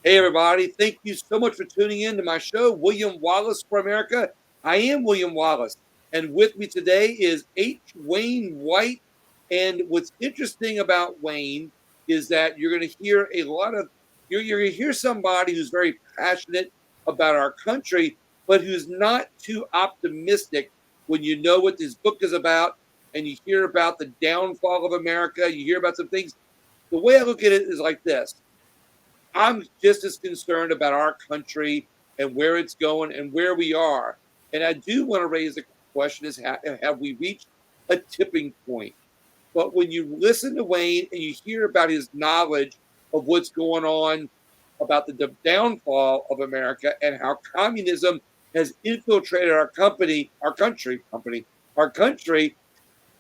Hey, everybody. Thank you so much for tuning in to my show, William Wallace for America. I am William Wallace, and with me today is H. Wayne White. And what's interesting about Wayne is that you're going to hear a lot of, you're going to hear somebody who's very passionate about our country, but who's not too optimistic when you know what this book is about and you hear about the downfall of America, you hear about some things. The way I look at it is like this. I'm just as concerned about our country and where it's going and where we are. And I do want to raise the question is have we reached a tipping point? But when you listen to Wayne and you hear about his knowledge of what's going on about the downfall of America and how communism has infiltrated our country,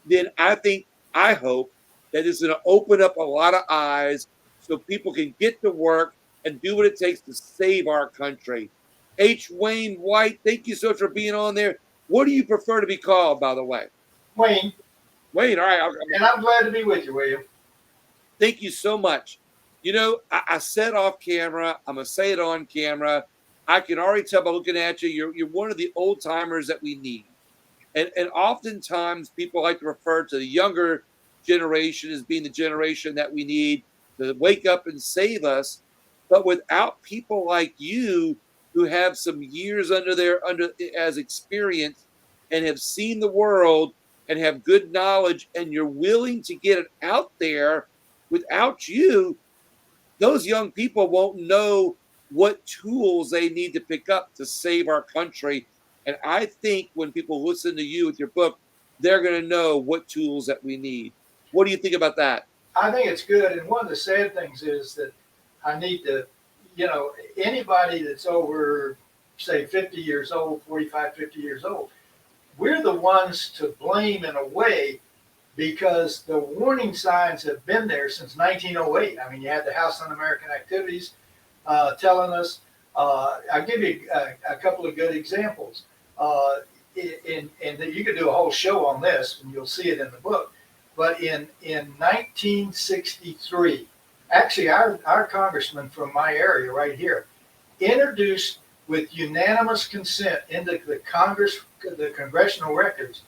then I hope that it's going to open up a lot of eyes so people can get to work and do what it takes to save our country. H. Wayne White, thank you so much for being on there. What do you prefer to be called, by the way? Wayne, Wayne, all right. and I'm glad to be with you, William. Thank you so much. You know, I said off camera, I'm going to say it on camera. I can already tell by looking at you, you're one of the old timers that we need. And oftentimes people like to refer to the younger generation as being the generation that we need to wake up and save us. But without people like you who have some years under as experience and have seen the world and have good knowledge and you're willing to get it out there, without you, those young people won't know what tools they need to pick up to save our country. And I think when people listen to you with your book, they're going to know what tools that we need. What do you think about that? I think it's good. And one of the sad things is that I need to, anybody that's over, say, 50 years old, 45, 50 years old, we're the ones to blame in a way because the warning signs have been there since 1908. I mean, you had the House Un-American Activities telling us. I'll give you a couple of good examples. And you could do a whole show on this, and you'll see it in the book. But in 1963, actually, our congressman from my area right here introduced with unanimous consent into the congressional records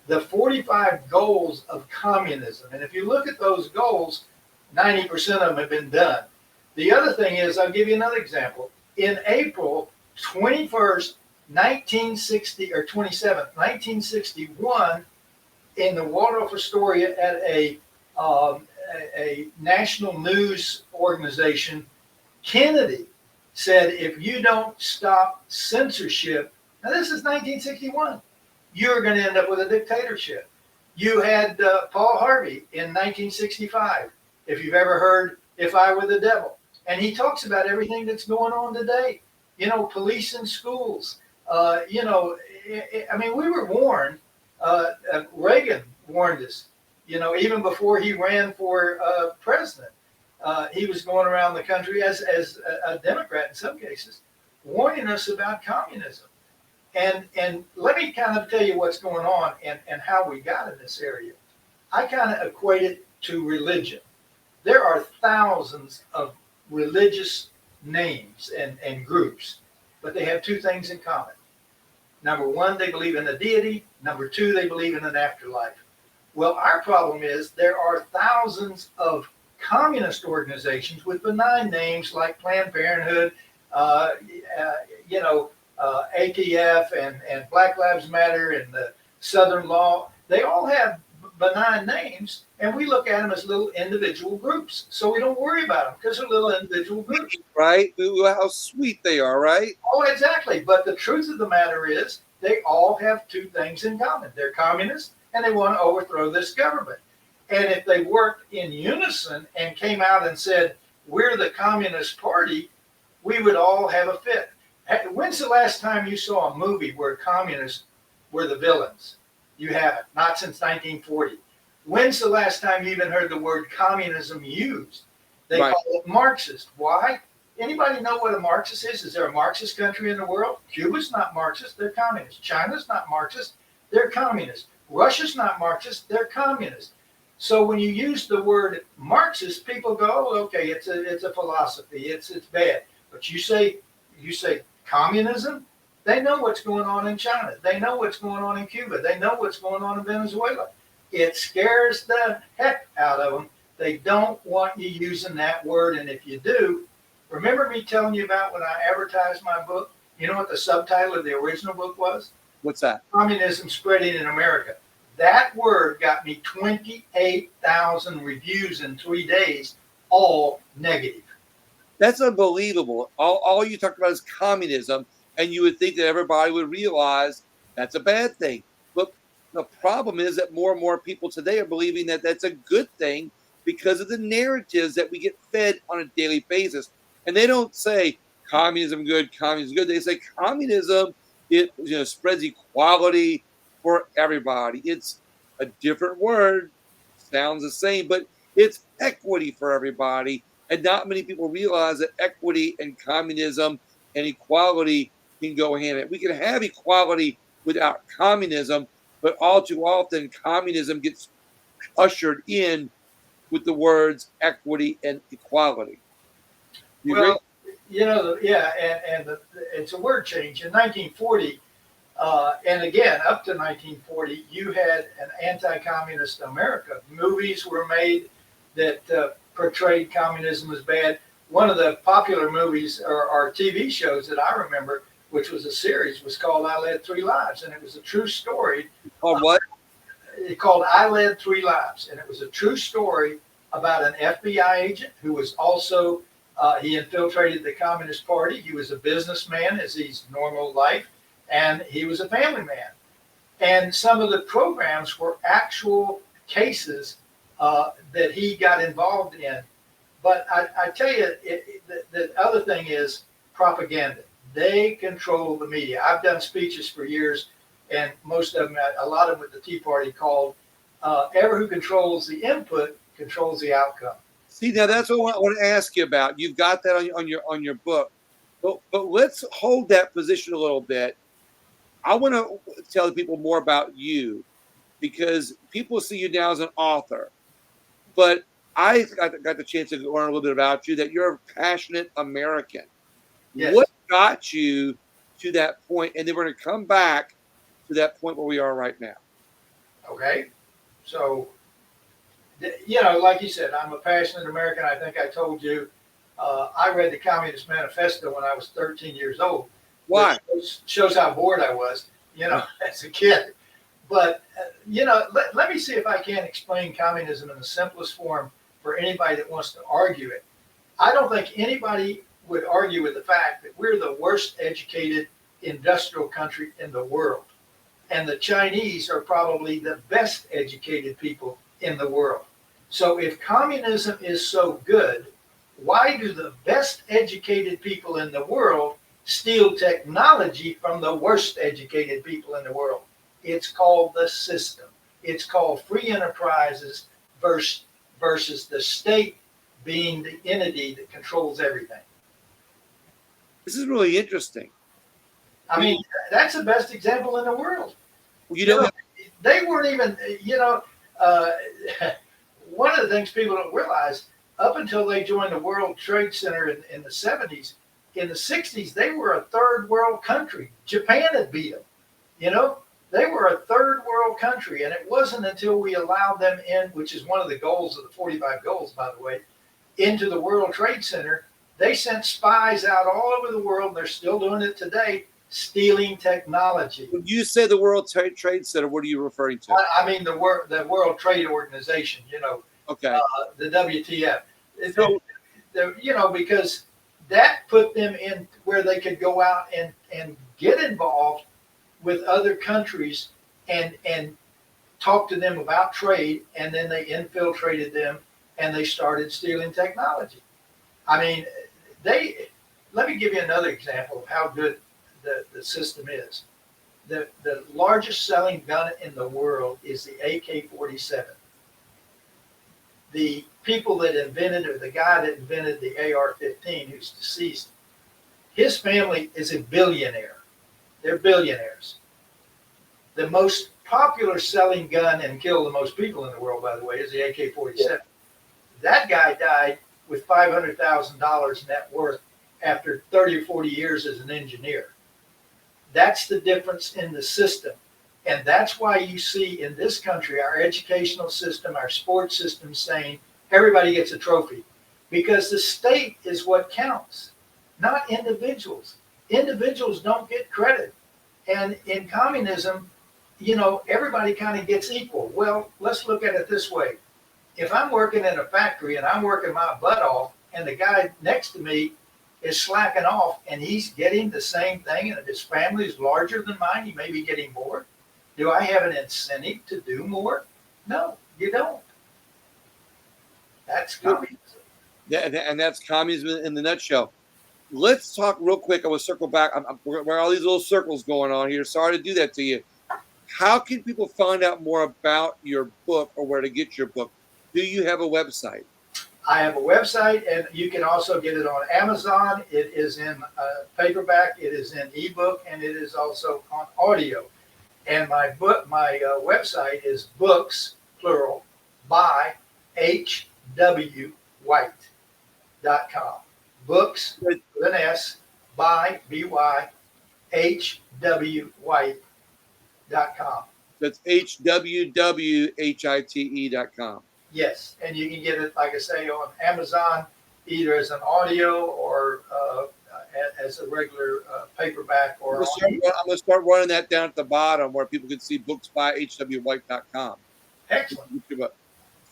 the 45 goals of communism. And if you look at those goals, 90% of them have been done. The other thing is, I'll give you another example. In April 21st, 1960, or 27th, 1961, in the Waldorf Astoria at a national news organization, Kennedy said, if you don't stop censorship, now this is 1961, you're going to end up with a dictatorship. You had Paul Harvey in 1965, if you've ever heard If I Were the Devil. And he talks about everything that's going on today. Police in schools. I mean, we were warned. Reagan warned us, even before he ran for president. He was going around the country as a Democrat in some cases, warning us about communism. And let me kind of tell you what's going on and how we got in this area. I kind of equate it to religion. There are thousands of religious names and groups, but they have two things in common. Number one, they believe in a deity. Number two, they believe in an afterlife. Well, our problem is there are thousands of communist organizations with benign names like Planned Parenthood, ATF and Black Lives Matter and the Southern Law. They all have benign names, and we look at them as little individual groups. So we don't worry about them because they're little individual groups. Right? How sweet they are, right? Oh, exactly. But the truth of the matter is they all have two things in common. They're communists, and they want to overthrow this government. And if they worked in unison and came out and said, we're the Communist Party, we would all have a fit. When's the last time you saw a movie where communists were the villains? You haven't, not since 1940. When's the last time you even heard the word communism used? They call it Marxist. Why? Anybody know what a Marxist is? Is there a Marxist country in the world? Cuba's not Marxist, they're communist. China's not Marxist, they're communist. Russia's not Marxist, they're communist. So when you use the word Marxist, people go, oh, okay, it's a philosophy, it's bad. But you say communism, they know what's going on in China. They know what's going on in Cuba. They know what's going on in Venezuela. It scares the heck out of them. They don't want you using that word. And if you do, remember me telling you about when I advertised my book? You know what the subtitle of the original book was? What's that? Communism Spreading in America. That word got me 28,000 reviews in 3 days, all negative. That's unbelievable. All you talk about is communism, and you would think that everybody would realize that's a bad thing. But the problem is that more and more people today are believing that that's a good thing because of the narratives that we get fed on a daily basis. And they don't say communism good, communism good. They say communism, it spreads equality for everybody. It's a different word, sounds the same, but it's equity for everybody. And not many people realize that equity and communism and equality can go hand in hand. We can have equality without communism, but all too often communism gets ushered in with the words equity and equality. You agree? Well, yeah, and it's a word change. In 1940, and again, up to 1940, you had an anti-communist America. Movies were made that portrayed communism as bad. One of the popular movies or TV shows that I remember, which was a series, was called I Led Three Lives, and it was a true story. Called what? It called I Led Three Lives, and it was a true story about an FBI agent who was also, he infiltrated the Communist Party. He was a businessman as his normal life, and he was a family man. And some of the programs were actual cases that he got involved in. But I tell you, the other thing is propaganda. They control the media. I've done speeches for years, and most of them, a lot of them with the Tea Party, called ever who controls the input controls the outcome. See, now that's what I want to ask you about. You've got that on your book, but let's hold that position a little bit. I want to tell people more about you because people see you now as an author, but I got the chance to learn a little bit about you, that you're a passionate American. Yes. What got you to that point? And then we're going to come back to that point where we are right now. Okay. So, like you said, I'm a passionate American. I think I told you, I read the Communist Manifesto when I was 13 years old. Why? Which shows how bored I was, as a kid. But, let me see if I can explain communism in the simplest form for anybody that wants to argue it. I don't think anybody would argue with the fact that we're the worst educated industrial country in the world. And the Chinese are probably the best educated people in the world. So if communism is so good, why do the best educated people in the world steal technology from the worst educated people in the world? It's called the system. It's called free enterprises versus the state being the entity that controls everything. This is really interesting. I mean, that's the best example in the world. They weren't even, one of the things people don't realize, up until they joined the World Trade Center in the 70s, in the 60s, they were a third world country. Japan had beat them. They were a third world country, and it wasn't until we allowed them in, which is one of the goals of the 45 goals, by the way, into the World Trade Center. They sent spies out all over the world. They're still doing it today, stealing technology. When you say the World Trade Center, what are you referring to? I mean the World Trade Organization, Okay. The WTF. Because that put them in where they could go out and get involved with other countries and talk to them about trade, and then they infiltrated them and they started stealing technology. I mean, let me give you another example of how good the system is. The largest selling gun in the world is the AK-47. The people that invented, or the guy that invented the AR-15, who's deceased, his family is a billionaire. They're billionaires. The most popular selling gun and killed the most people in the world, by the way, is the AK-47. Yeah. That guy died with $500,000 net worth after 30 or 40 years as an engineer. That's the difference in the system. And that's why you see in this country, our educational system, our sports system saying everybody gets a trophy. Because the state is what counts, not individuals. Individuals don't get credit. And in communism, everybody kind of gets equal. Well, let's look at it this way. If I'm working in a factory and I'm working my butt off and the guy next to me is slacking off and he's getting the same thing and his family is larger than mine, he may be getting more. Do I have an incentive to do more? No, you don't. That's communism. And that's communism in the nutshell. Let's talk real quick. I will circle back. Where all these little circles going on here. Sorry to do that to you. How can people find out more about your book or where to get your book? Do you have a website? I have a website, and you can also get it on Amazon. It is in paperback, it is in ebook, and it is also on audio. And my website is books, plural, by hwhite.com. Books with an S, by BYHWHite.com. That's HWWHITE.com. Yes, and you can get it, like I say, on Amazon, either as an audio or as a regular paperback. Or I'm going to start running that down at the bottom where people can see books by hwhite.com. Excellent.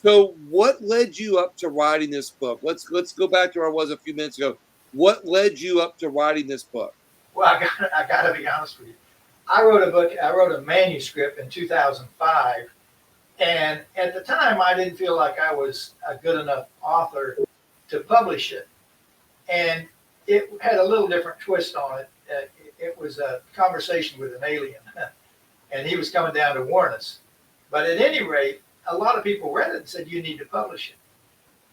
So what led you up to writing this book? Let's go back to where I was a few minutes ago. What led you up to writing this book? Well, I got to be honest with you. I wrote a manuscript in 2005. And at the time, I didn't feel like I was a good enough author to publish it. And it had a little different twist on it. It was a conversation with an alien, and he was coming down to warn us. But at any rate, a lot of people read it and said, you need to publish it.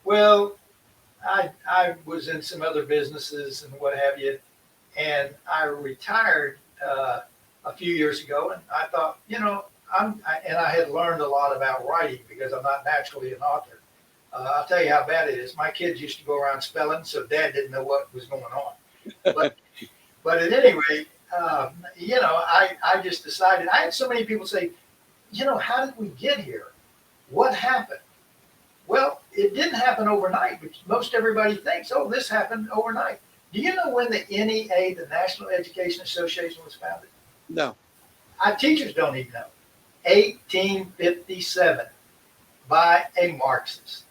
Well, I was in some other businesses and what have you, and I retired a few years ago, and I thought, and I had learned a lot about writing because I'm not naturally an author. I'll tell you how bad it is. My kids used to go around spelling, so Dad didn't know what was going on. But at any rate, I just decided. I had so many people say, how did we get here? What happened? Well, it didn't happen overnight, but most everybody thinks, oh, this happened overnight. Do you know when the NEA, the National Education Association, was founded? No. Our teachers don't even know. 1857 by a Marxist.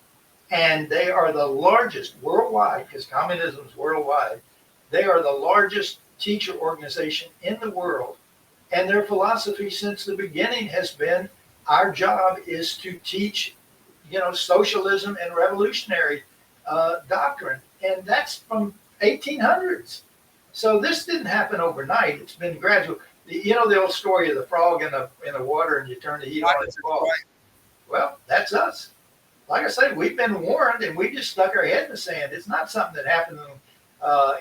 And they are the largest worldwide, because communism is worldwide. They are the largest teacher organization in the world. And their philosophy since the beginning has been, our job is to teach, socialism and revolutionary doctrine. And that's from 1800s. So this didn't happen overnight. It's been gradual. The old story of the frog in the water and you turn the heat on, it's falls. Well, that's us. Like I said, we've been warned and we just stuck our head in the sand. It's not something that happened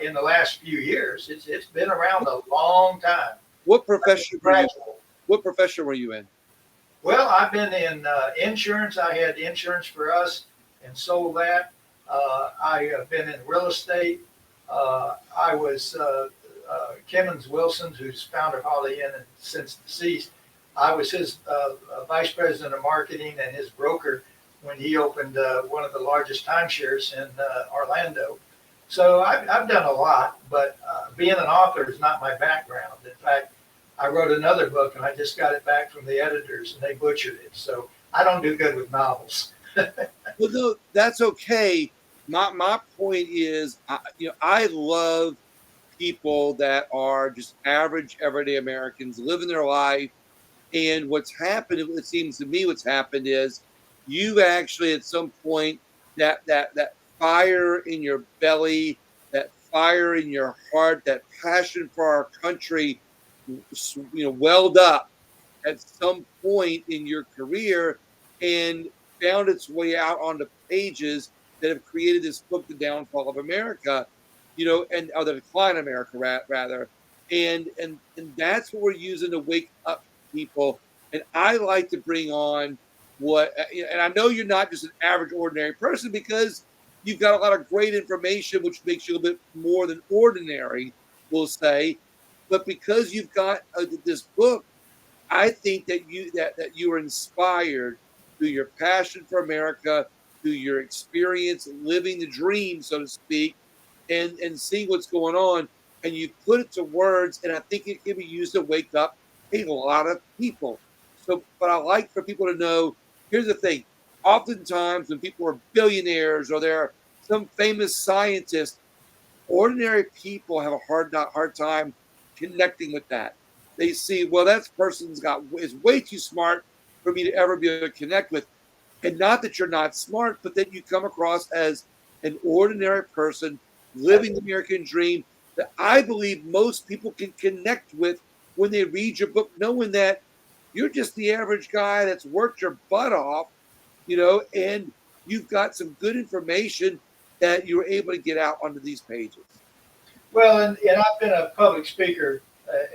in the last few years. It's been around a long time. What profession were you in? Well, I've been in insurance. I had insurance for us and sold that. I have been in real estate. I was Kimmons Wilson, who's founder of Holiday Inn and since deceased. I was his vice president of marketing and his broker when he opened one of the largest timeshares in Orlando. So I've done a lot, but being an author is not my background. In fact, I wrote another book and I just got it back from the editors and they butchered it. So I don't do good with novels. Well, no, that's okay. My point is, I love people that are just average, everyday Americans living their life. And what's happened, it seems to me, what's happened is you've actually at some point that fire in your belly, that fire in your heart, that passion for our country, welled up at some point in your career and found its way out onto pages that have created this book, The Downfall of America, or the Decline of America, rather. And that's what we're using to wake up people. And I like to bring on and I know you're not just an average, ordinary person because, you've got a lot of great information, which makes you a little bit more than ordinary, we'll say. But because you've got this book, I think that you are inspired through your passion for America, through your experience living the dream, so to speak, and seeing what's going on, and you put it to words, and I think it can be used to wake up a lot of people. So, but I like for people to know. Here's the thing: oftentimes, when people are billionaires or they're some famous scientist, ordinary people have a hard time connecting with that. They see, well, that person's got is way too smart for me to ever be able to connect with. And not that you're not smart, but that you come across as an ordinary person living the American dream that I believe most people can connect with when they read your book, knowing that you're just the average guy that's worked your butt off, and you've got some good information that you're able to get out onto these pages. Well, and I've been a public speaker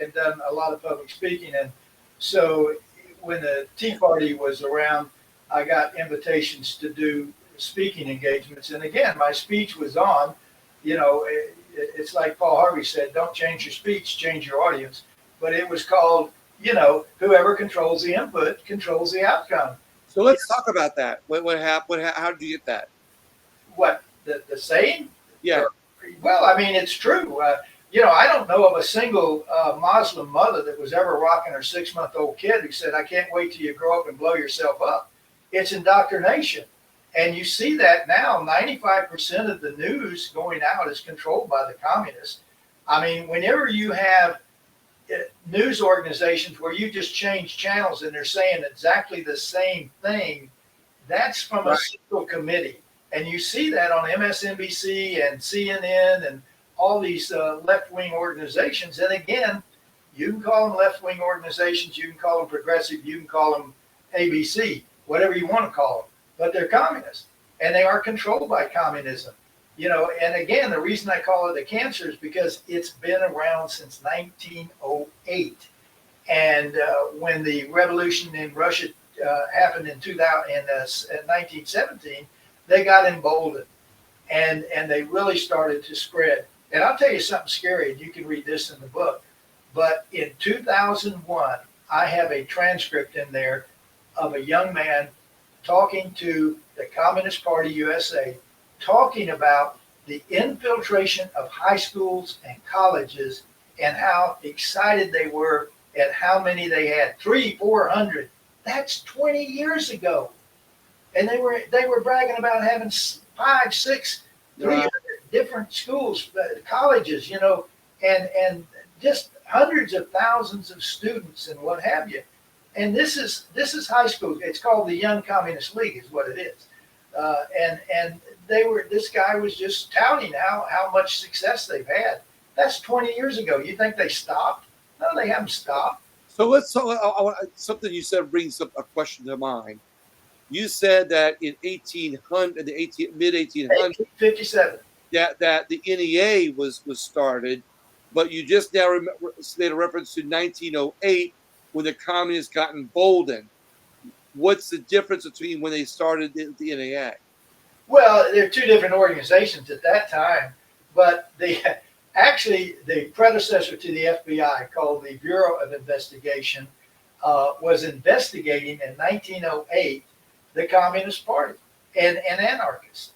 and done a lot of public speaking. And so when the Tea Party was around, I got invitations to do speaking engagements. And again, my speech was on, it's like Paul Harvey said, don't change your speech, change your audience. But it was called, whoever controls the input controls the outcome. So let's talk about that. What happened? How did you get that? What, the saying? Yeah. Well, I mean, it's true. I don't know of a single Muslim mother that was ever rocking her 6-month-old kid who said, I can't wait till you grow up and blow yourself up. It's indoctrination. And you see that now. 95% of the news going out is controlled by the communists. I mean, whenever you have news organizations where you just change channels and they're saying exactly the same thing, that's from a single committee. And you see that on MSNBC and CNN and all these left-wing organizations. And again, you can call them left-wing organizations, you can call them progressive, you can call them ABC, whatever you want to call them. But they're communists, and they are controlled by communism. And again, the reason I call it a cancer is because it's been around since 1908. And when the revolution in Russia happened in 1917, they got emboldened, and they really started to spread. And I'll tell you something scary, and you can read this in the book. But in 2001, I have a transcript in there of a young man talking to the Communist Party USA, talking about the infiltration of high schools and colleges and how excited they were at how many they had, 300-400. That's 20 years ago. And they were bragging about having 5, 6, 300 different schools, colleges, and just hundreds of thousands of students and what have you. And this is high school. It's called the Young Communist League, is what it is. And this guy was just touting how much success they've had. That's 20 years ago. You think they stopped? No, they haven't stopped. So let's talk. Something you said brings up a question to mind. You said that in mid 1800s, 1857, that the NEA was started, but you just now made a reference to 1908 when the communists got emboldened. What's the difference between when they started the NEA? Well, they're two different organizations at that time, but the predecessor to the FBI, called the Bureau of Investigation, was investigating in 1908 the Communist Party and anarchists.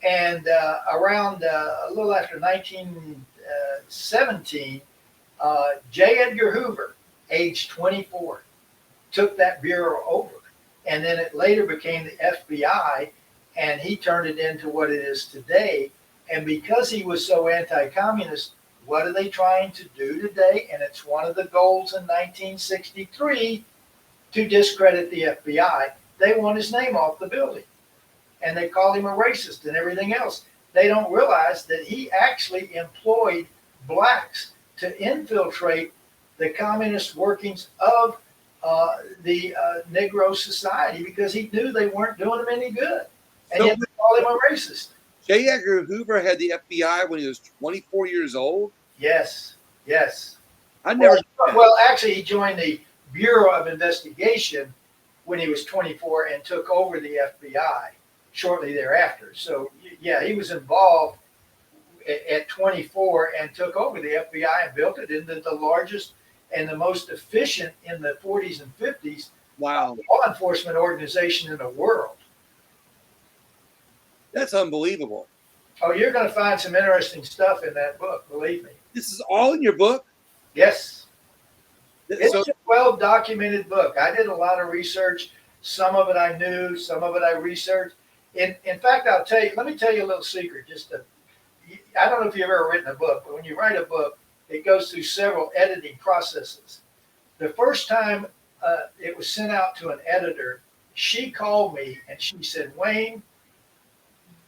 And around a little after 1917, J. Edgar Hoover, age 24, took that bureau over. And then it later became the FBI, and he turned it into what it is today. And because he was so anti-communist, what are they trying to do today? And it's one of the goals in 1963 to discredit the FBI. They want his name off the building. And they call him a racist and everything else. They don't realize that he actually employed blacks to infiltrate the communist workings of the Negro society because he knew they weren't doing him any good. And yet they call him a racist. J. Edgar Hoover had the FBI when he was 24 years old? Yes, yes. Well, actually, he joined the Bureau of Investigation when he was 24 and took over the FBI. shortly thereafter. So yeah, he was involved at 24 and took over the FBI and built it into the largest and the most efficient in the 40s and 50s Wow. law enforcement organization in the world. That's unbelievable. Oh, you're going to find some interesting stuff in that book, believe me. This is all in your book? Yes. It's So, a well-documented book. I did a lot of research. Some of it I knew, some of it I researched. In fact, let me tell you a little secret. I don't know if you've ever written a book, but when you write a book, it goes through several editing processes. The first time it was sent out to an editor, she called me and she said, Wayne,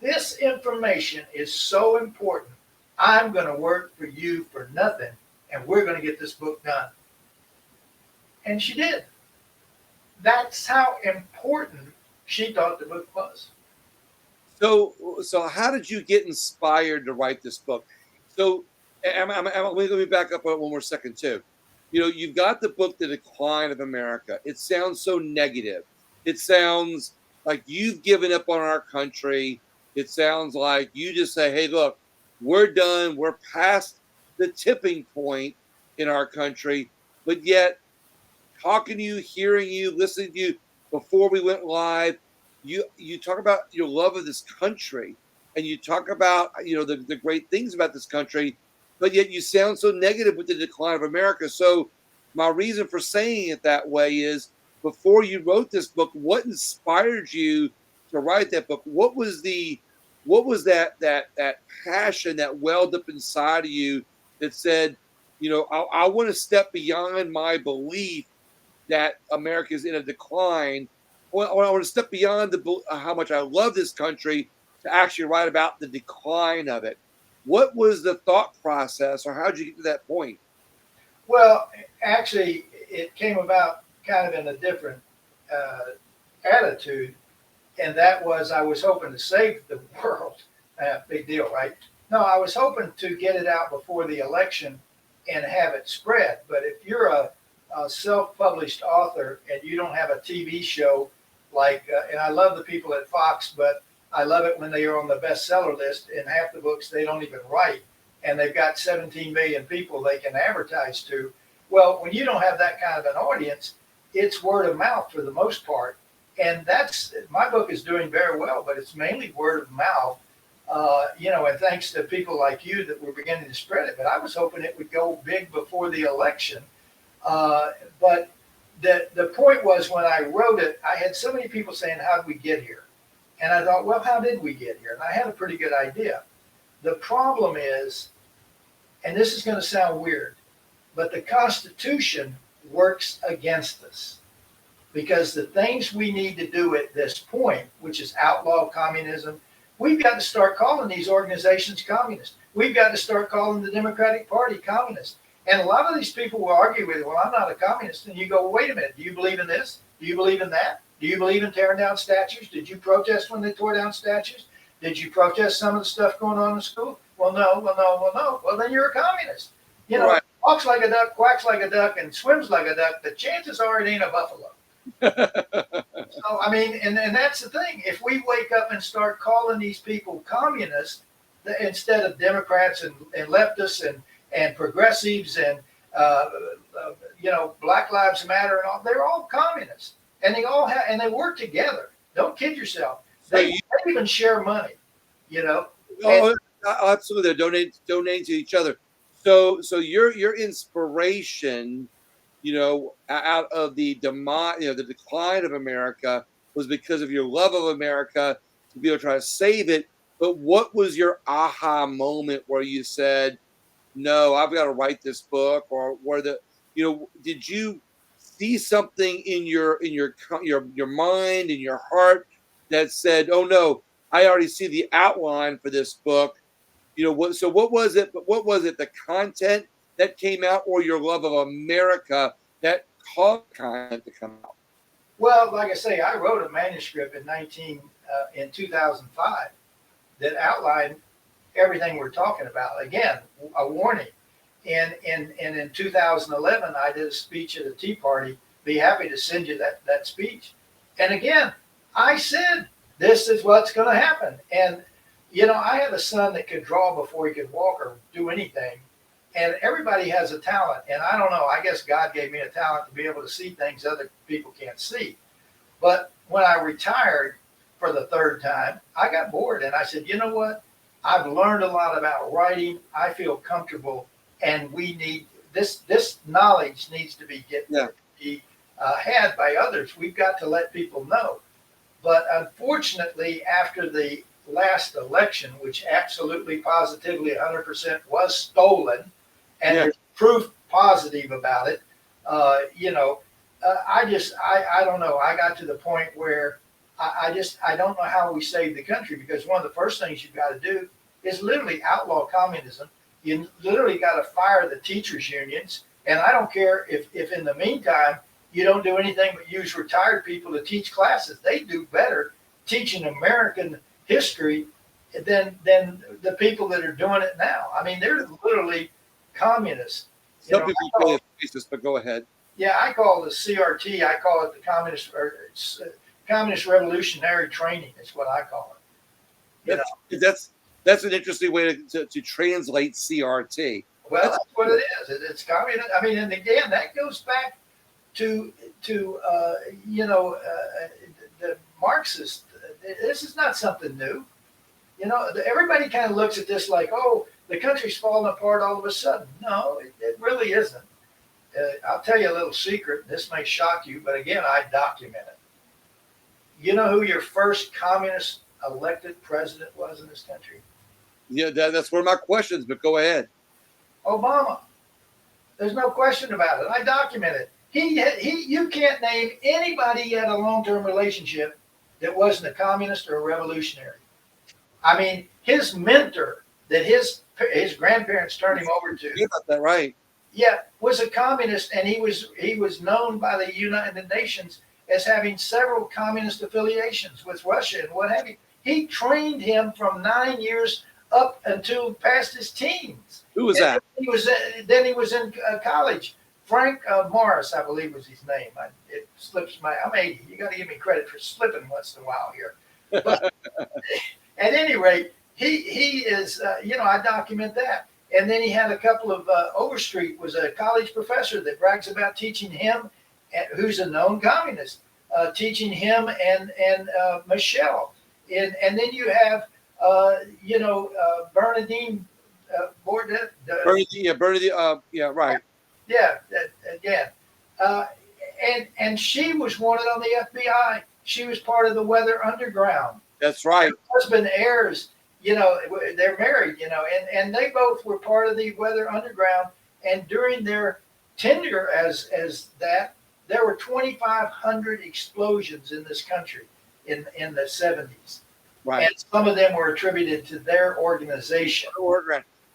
this information is so important. I'm going to work for you for nothing, and we're going to get this book done. And she did. That's how important she thought the book was. so how did you get inspired to write this book? So, let me back up one more second too. You've got the book, The Decline of America. It sounds so negative. It sounds like you've given up on our country. It sounds like you just say, hey, look, we're done. We're past the tipping point in our country. But yet, talking to you, hearing you, listening to you before we went live, you talk about your love of this country, and you talk about the great things about this country, but yet you sound so negative with the decline of America. So my reason for saying it that way is, before you wrote this book, what inspired you to write that book? What was that passion that welled up inside of you that said, I want to step beyond my belief that America is in a decline. I want to step beyond how much I love this country to actually write about the decline of it. What was the thought process, or how did you get to that point? Well, actually, it came about kind of in a different attitude, and that was I was hoping to save the world. Big deal, right? No, I was hoping to get it out before the election and have it spread. But if you're a self-published author and you don't have a TV show and I love the people at Fox, but I love it when they are on the bestseller list, and half the books they don't even write, and they've got 17 million people they can advertise to. Well, when you don't have that kind of an audience, it's word of mouth for the most part. And my book is doing very well, but it's mainly word of mouth, and thanks to people like you that were beginning to spread it. But I was hoping it would go big before the election. But the point was, when I wrote it, I had so many people saying, how did we get here? And I thought, well, how did we get here? And I had a pretty good idea. The problem is, and this is going to sound weird, but the Constitution works against us, because the things we need to do at this point, which is outlaw communism, we've got to start calling these organizations communist. We've got to start calling the Democratic Party communist. And a lot of these people will argue with you, well, I'm not a communist. And you go, well, wait a minute, do you believe in this? Do you believe in that? Do you believe in tearing down statues? Did you protest when they tore down statues? Did you protest some of the stuff going on in school? Well, no. Well, then you're a communist. Right. Walks like a duck, quacks like a duck, and swims like a duck. The chances are it ain't a buffalo. So, I mean, and that's the thing. If we wake up and start calling these people communists instead of Democrats and leftists and progressives and Black Lives Matter and all, they're all communists, and they all have, and they work together. Don't kid yourself. They even share money. Oh, absolutely. They're donating to each other. So your inspiration, out of the the decline of America, was because of your love of America, to be able to try to save it. But what was your aha moment where you said, no, I've got to write this book? Or did you see something in your mind, in your heart, that said, oh no, I already see the outline for this book? What was it? What was it? The content that came out, or your love of America that caused content to come out? Well, like I say, I wrote a manuscript in 2005 that outlined everything we're talking about. Again, a warning. And in 2011, I did a speech at a Tea Party. Be happy to send you that speech. And again, I said this is what's going to happen. And, you know, I had a son that could draw before he could walk or do anything. And everybody has a talent. And I don't know, I guess God gave me a talent to be able to see things other people can't see. But when I retired for the third time, I got bored and I said, you know what? I've learned a lot about writing. I feel comfortable, and we need this knowledge needs to be had by others. We've got to let people know. But unfortunately, after the last election, which absolutely, positively, 100% was stolen, and there's proof positive about it, you know, I don't know. I got to the point where I don't know how we save the country, because one of the first things you've got to do is literally outlaw communism. You literally got to fire the teachers unions. And I don't care if in the meantime, you don't do anything but use retired people to teach classes. They do better teaching American history than the people that are doing it now. I mean, they're literally communists. Some people call it fascist, but go ahead. Yeah, I call the CRT, I call it the Communist Revolutionary Training is what I call it. That's an interesting way to translate CRT. Well, that's what it is. It's communist. I mean, and again, that goes back to you know, the Marxist. This is not something new. You know, everybody kind of looks at this like, oh, the country's falling apart all of a sudden. No, it really isn't. I'll tell you a little secret. This may shock you, but again, I document it. You know who your first communist elected president was in this country? Yeah, that's one of my questions, but go ahead. Obama. There's no question about it. I document it. You can't name anybody he had a long-term relationship that wasn't a communist or a revolutionary. I mean, his mentor that his grandparents turned him over to. You got that right. Yeah, was a communist, and he was known by the United Nations as having several communist affiliations with Russia and what have you. He trained him from 9 years up until past his teens. Who was that? Then he was in college. Frank Morris, I believe, was his name. It slips I'm 80. You got to give me credit for slipping once in a while here. But at any rate, he is. You know, I document that. And then he had a couple of Overstreet was a college professor that brags about teaching him, who's a known communist, teaching him and Michelle. And then you have you know, Bernadine Bordet. Bernadine. Yeah, right. Yeah, again. And she was wanted on the FBI. She was part of the Weather Underground. That's right. Her husband Ayers, you know, they're married, you know, and they both were part of the Weather Underground. And during their tenure as that, there were 2,500 explosions in this country in the 70s. Right. And some of them were attributed to their organization.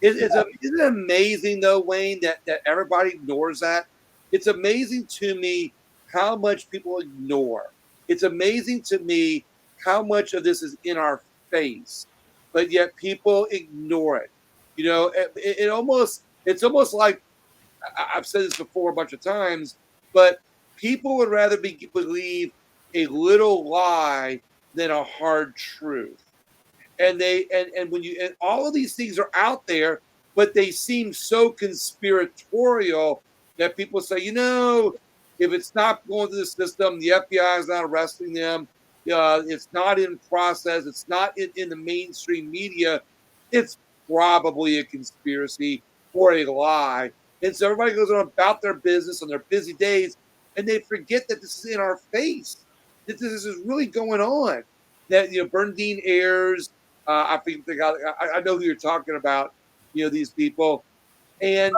Isn't it amazing, though, Wayne, that everybody ignores that? It's amazing to me how much people ignore. It's amazing to me how much of this is in our face, but yet people ignore it. You know, it's almost like, I've said this before a bunch of times, but people would rather believe a little lie than a hard truth. And when all of these things are out there, but they seem so conspiratorial that people say, you know, if it's not going through the system, the FBI is not arresting them. It's not in process. It's not in the mainstream media. It's probably a conspiracy or a lie. And so everybody goes on about their business on their busy days, and they forget that this is in our face. That this is really going on. That, you know, Bernadine Ayers, I think the guy, I know who you're talking about. You know, these people, and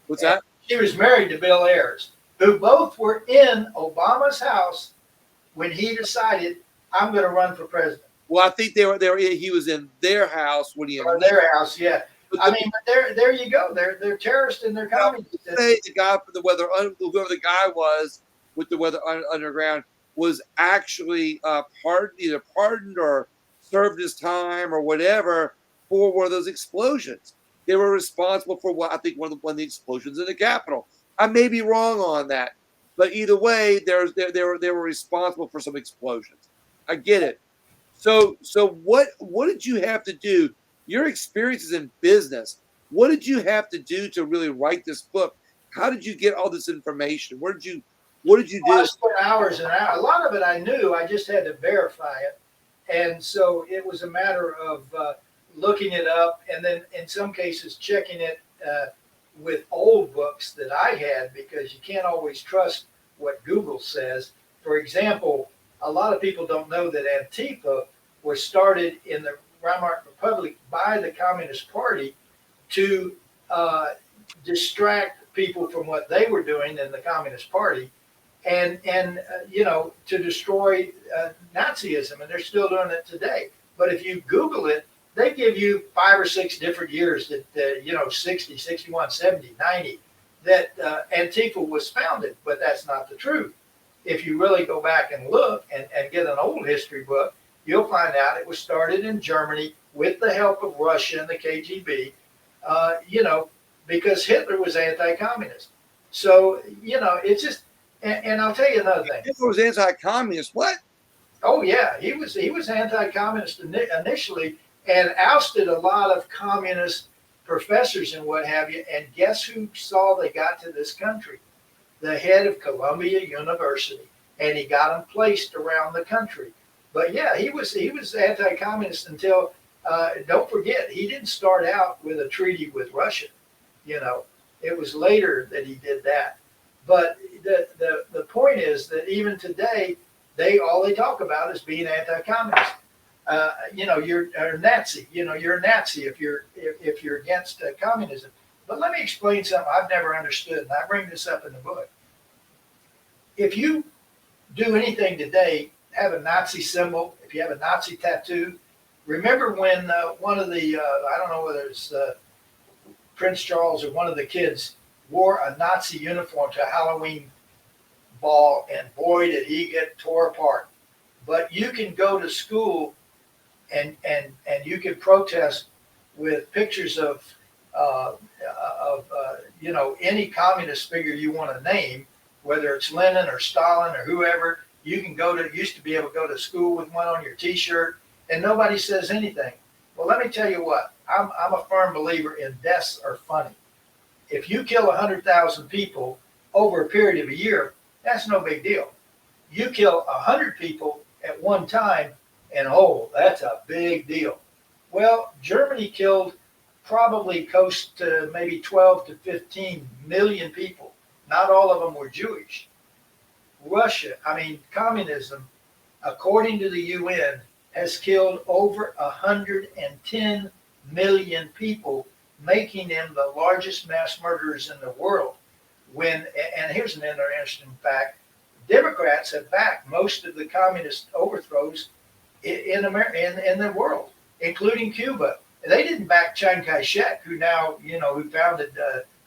what's that? She was married to Bill Ayers, who both were in Obama's house when he decided, I'm going to run for president. Well, I think he was in their house when he. Or their house, yeah. But there you go. They're terrorists and they're communists. Say the guy for the weather, whoever the guy was with the Weather Underground, was actually either pardoned or served his time or whatever for one of those explosions. They were responsible for one of the explosions in the Capitol. I may be wrong on that, but either way, they were responsible for some explosions. I get it. So what did you have to do? Your experiences in business. What did you have to do to really write this book? How did you get all this information? What did you Well, I do? spent hours and hours. A lot of it I knew. I just had to verify it, and so it was a matter of looking it up, and then in some cases checking it with old books that I had, because you can't always trust what Google says. For example, a lot of people don't know that Antifa was started in the Weimar Republic by the Communist Party to distract people from what they were doing in the Communist Party, and to destroy Nazism, and they're still doing it today. But if you Google it, they give you 5 or 6 different years that 60, 61, 70, 90 that Antifa was founded, but that's not the truth. If you really go back and look and get an old history book, you'll find out it was started in Germany with the help of Russia and the KGB, because Hitler was anti-communist. So, it's just, and I'll tell you another thing. Hitler was anti-communist. What? Oh yeah, he was anti-communist initially, and ousted a lot of communist professors and what have you. And guess who saw they got to this country? The head of Columbia University, and he got them placed around the country. But yeah, he was anti-communist until don't forget, he didn't start out with a treaty with Russia. It was later that he did that. But the point is that even today, all they talk about is being anti-communist. You're a Nazi. You're a Nazi if you're against communism. But let me explain something I've never understood, and I bring this up in the book. If you do anything today, have a Nazi symbol, if you have a Nazi tattoo, remember when one of the, I don't know whether it's Prince Charles or one of the kids wore a Nazi uniform to a Halloween ball, and boy, did he get tore apart. But you can go to school and you can protest with pictures of any communist figure you want to name, whether it's Lenin or Stalin or whoever. You can used to be able to go to school with one on your T-shirt, and nobody says anything. Well, let me tell you what, I'm a firm believer in deaths are funny. If you kill 100,000 people over a period of a year, that's no big deal. You kill 100 people at one time, and that's a big deal. Well, Germany killed probably close to maybe 12 to 15 million people. Not all of them were Jewish. Communism, according to the UN, has killed over 110 million people, making them the largest mass murderers in the world. And here's an interesting fact: Democrats have backed most of the communist overthrows in the world, including Cuba. They didn't back Chiang Kai-shek, who founded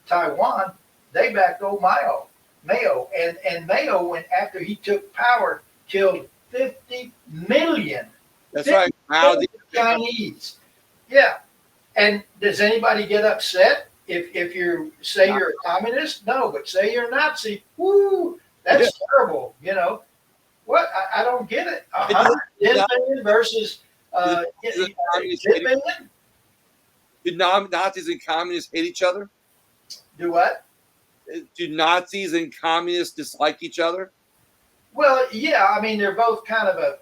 Taiwan. They backed old Mayo. And Mayo, when after he took power, killed 50 million. That's right. Wow. Chinese. Yeah. And does anybody get upset if you say you're a communist? No, but say you're a Nazi. Woo, that's terrible. What? I don't get it. 110 million versus 10 million? Do Nazis and communists hate each other? Do what? Do Nazis and communists dislike each other? Well, yeah. They're both kind of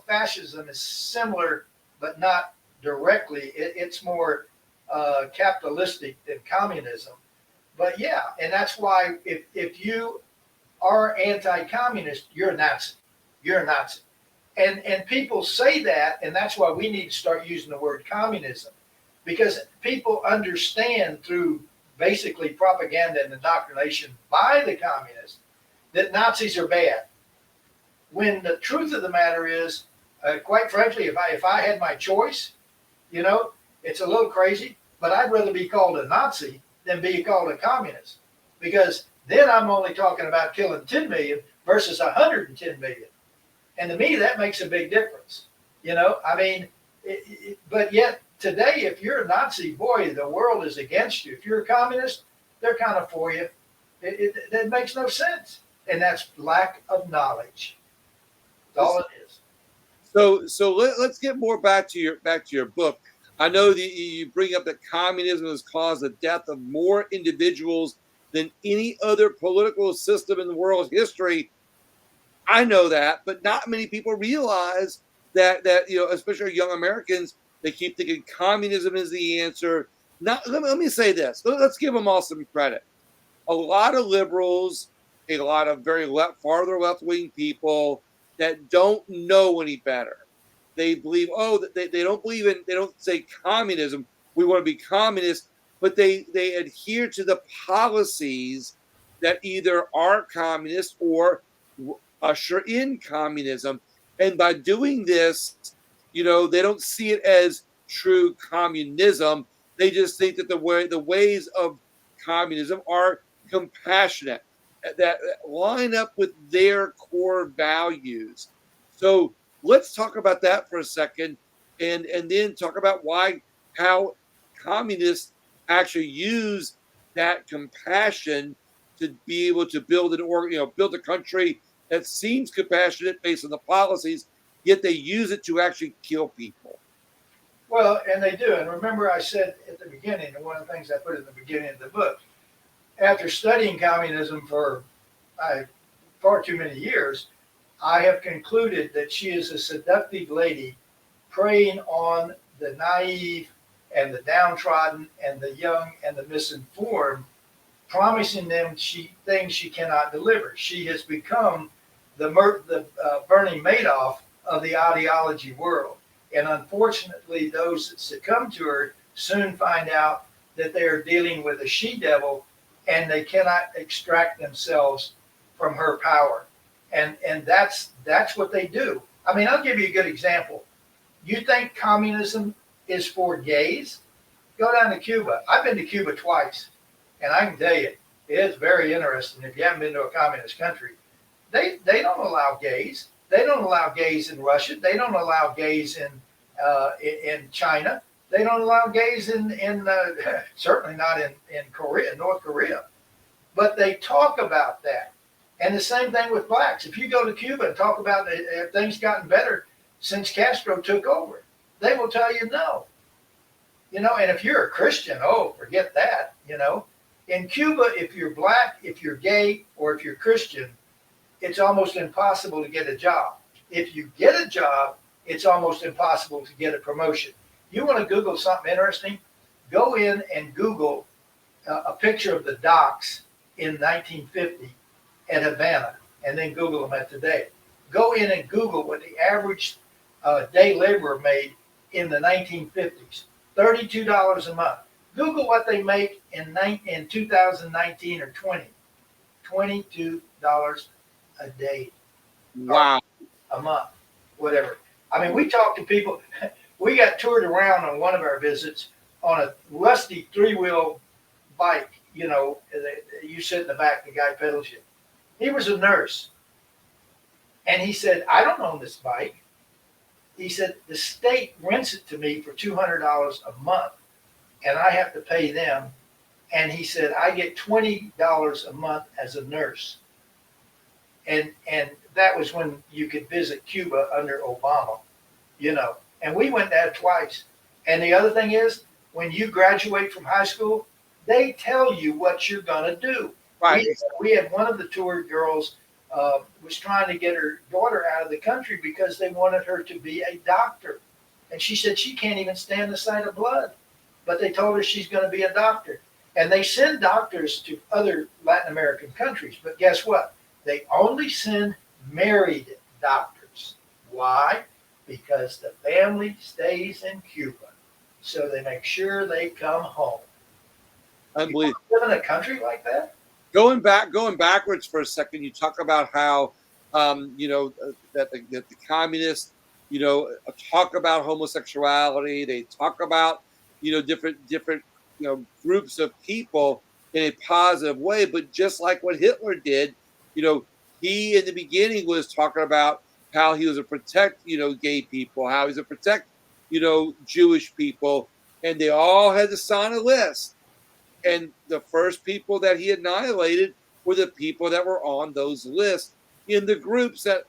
fascism is similar, but not directly. It's more capitalistic than communism. But yeah, and that's why if you are anti-communist, you're a Nazi. You're a Nazi. And people say that, and that's why we need to start using the word communism, because people understand through basically propaganda and indoctrination by the communists that Nazis are bad. When the truth of the matter is, quite frankly, if I had my choice, it's a little crazy, but I'd rather be called a Nazi than be called a communist, because then I'm only talking about killing 10 million versus 110 million. And to me, that makes a big difference. But yet today, if you're a Nazi, boy, the world is against you. If you're a communist, they're kind of for you. It makes no sense. And that's lack of knowledge. That's all it is. Let's get more back to your book. I know that you bring up that communism has caused the death of more individuals than any other political system in the world's history. I know that, but not many people realize that especially young Americans, they keep thinking communism is the answer. Not let me say this. Let's give them all some credit. A lot of liberals, a lot of very farther left wing people that don't know any better. They believe, they don't believe in, they don't say communism. We want to be communist, but they adhere to the policies that either are communist or usher in communism. And by doing this, they don't see it as true communism. They just think that the ways of communism are compassionate, that line up with their core values. So let's talk about that for a second, and then talk about how communists actually use that compassion to be able to build a country that seems compassionate based on the policies, yet they use it to actually kill people. Well, and they do. And remember, I said at the beginning, and one of the things I put in the beginning of the book, after studying communism for far too many years, I have concluded that she is a seductive lady preying on the naive and the downtrodden and the young and the misinformed, promising them things she cannot deliver. She has become the Bernie Madoff of the ideology world. And unfortunately, those that succumb to her soon find out that they are dealing with a she-devil and they cannot extract themselves from her power. And that's what they do. I mean, I'll give you a good example. You think communism is for gays? Go down to Cuba. I've been to Cuba twice, and I can tell you, it is very interesting if you haven't been to a communist country. They don't allow gays. They don't allow gays in Russia. They don't allow gays in China. They don't allow gays in certainly not in Korea, North Korea. But they talk about that. And the same thing with blacks. If you go to Cuba and talk about if things gotten better since Castro took over, they will tell you no. And if you're a Christian, forget that. In Cuba, if you're black, if you're gay, or if you're Christian, it's almost impossible to get a job. If you get a job, it's almost impossible to get a promotion. You want to Google something interesting? Go in and Google a picture of the docks in 1950 at Havana, and then Google them at today. Go in and Google what the average day laborer made in the 1950s, $32 a month. Google what they make in 2019 or 20, $22 a day. Wow. A month, whatever. I mean, we talked to people. We got toured around on one of our visits on a rusty three-wheel bike. You sit in the back, the guy pedals you. He was a nurse. And he said, I don't own this bike. He said, the state rents it to me for $200 a month, and I have to pay them. And he said, I get $20 a month as a nurse. And that was when you could visit Cuba under Obama, And we went there twice. And the other thing is, when you graduate from high school, they tell you what you're going to do. Right. We had one of the tour girls was trying to get her daughter out of the country because they wanted her to be a doctor. And she said she can't even stand the sight of blood. But they told her she's going to be a doctor. And they send doctors to other Latin American countries. But guess what? They only send married doctors. Why? Because the family stays in Cuba. So they make sure they come home. Unbelievable. You live in a country like that? Going backwards for a second, you talk about how, that the communists, talk about homosexuality. They talk about, different, groups of people in a positive way. But just like what Hitler did, he in the beginning was talking about how he was a protect, gay people, how he's a protect, Jewish people, and they all had to sign a list. And the first people that he annihilated were the people that were on those lists in the groups that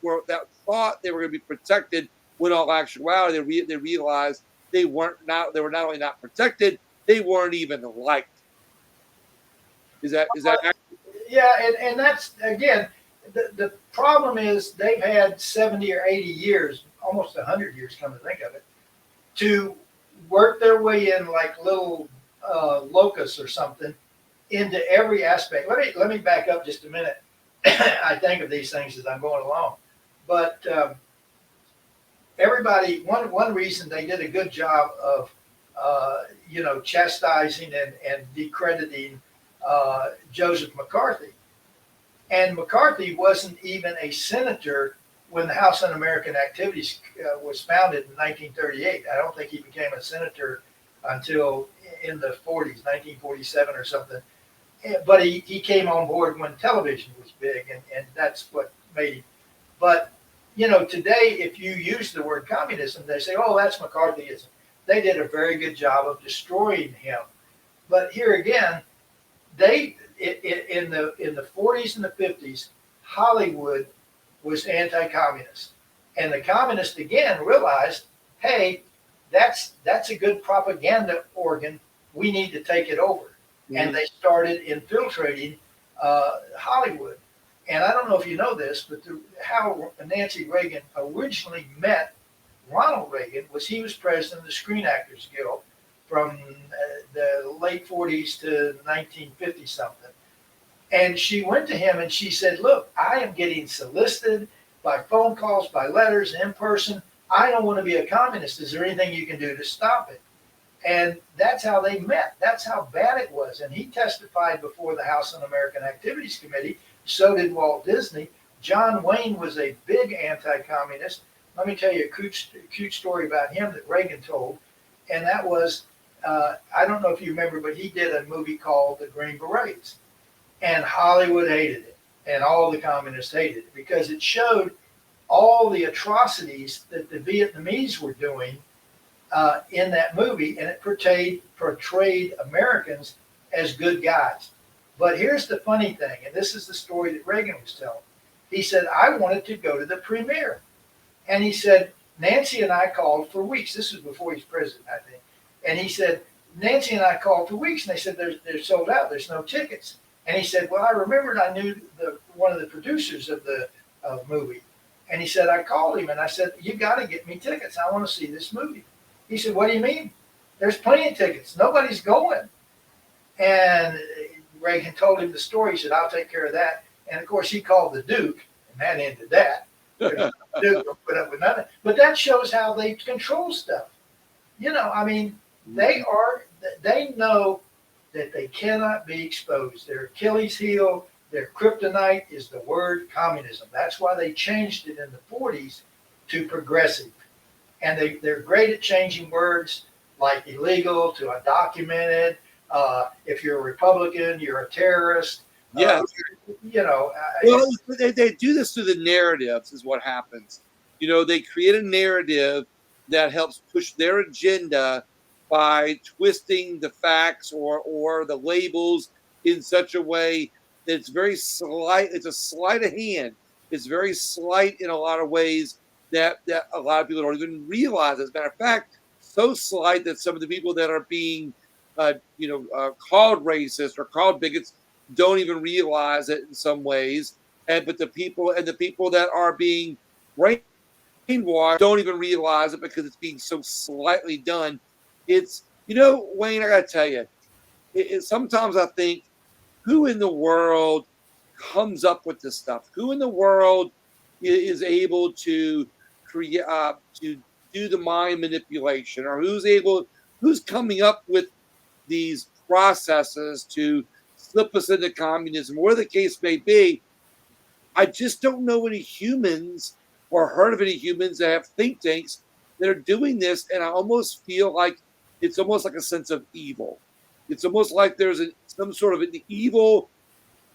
thought they were going to be protected when all actuality they realized they were not only not protected, they weren't even liked. Is that Yeah, and that's again the problem is they've had 70 or 80 years, almost 100 years, come to think of it, to work their way in like little locusts or something into every aspect. Let me back up just a minute. I think of these things as I'm going along, but everybody one reason they did a good job of chastising and decrediting Joseph McCarthy. And McCarthy wasn't even a senator when the House Un-American Activities was founded in 1938. I don't think he became a senator until in the 40s, 1947 or something. But he came on board when television was big, and that's what made him. But, today, if you use the word communism, they say, oh, that's McCarthyism. They did a very good job of destroying him. But here again, in the 40s and the 50s, Hollywood was anti-communist, and the communists again realized, hey, that's a good propaganda organ. We need to take it over, and they started infiltrating Hollywood. And I don't know if you know this, but how Nancy Reagan originally met Ronald Reagan was he was president of the Screen Actors Guild from the late 40s to 1950 something. And she went to him and she said, look, I am getting solicited by phone calls, by letters, in person. I don't want to be a communist. Is there anything you can do to stop it? And that's how they met. That's how bad it was. And he testified before the House Un-American Activities Committee. So did Walt Disney. John Wayne was a big anti-communist. Let me tell you a cute story about him that Reagan told. And that was, I don't know if you remember, but he did a movie called The Green Berets. And Hollywood hated it. And all the communists hated it because it showed all the atrocities that the Vietnamese were doing in that movie. And it portrayed Americans as good guys. But here's the funny thing, and this is the story that Reagan was telling. He said, I wanted to go to the premiere. And he said, Nancy and I called for weeks. This was before he's president, I think. And he said, Nancy and I called for weeks. And they said, they're sold out. There's no tickets. And he said, well, I remembered I knew one of the producers of the movie. And he said, I called him and I said, you got to get me tickets. I want to see this movie. He said, what do you mean? There's plenty of tickets. Nobody's going. And Reagan told him the story. He said, I'll take care of that. And of course, he called the Duke, and that ended that. The Duke don't put up with nothing. But that shows how they control stuff. I mean, they know that they cannot be exposed. Their Achilles heel, their kryptonite is the word communism. That's why they changed it in the 40s to progressive. And they're great at changing words like illegal to undocumented. If you're a Republican, you're a terrorist. Yeah. Well, they do this through the narratives is what happens. They create a narrative that helps push their agenda by twisting the facts or the labels in such a way that it's very slight. It's a sleight of hand. It's very slight in a lot of ways that a lot of people don't even realize. As a matter of fact, so slight that some of the people that are being called racist or called bigots don't even realize it in some ways. But the people that are being brainwashed don't even realize it because it's being so slightly done. It's, Wayne, I got to tell you, sometimes I think, who in the world comes up with this stuff? Who in the world is able to create, to do the mind manipulation, or who's coming up with these processes to slip us into communism, whatever the case may be? I just don't know any humans or heard of any humans that have think tanks that are doing this. And I almost feel like it's almost like a sense of evil. It's almost like there's some sort of an evil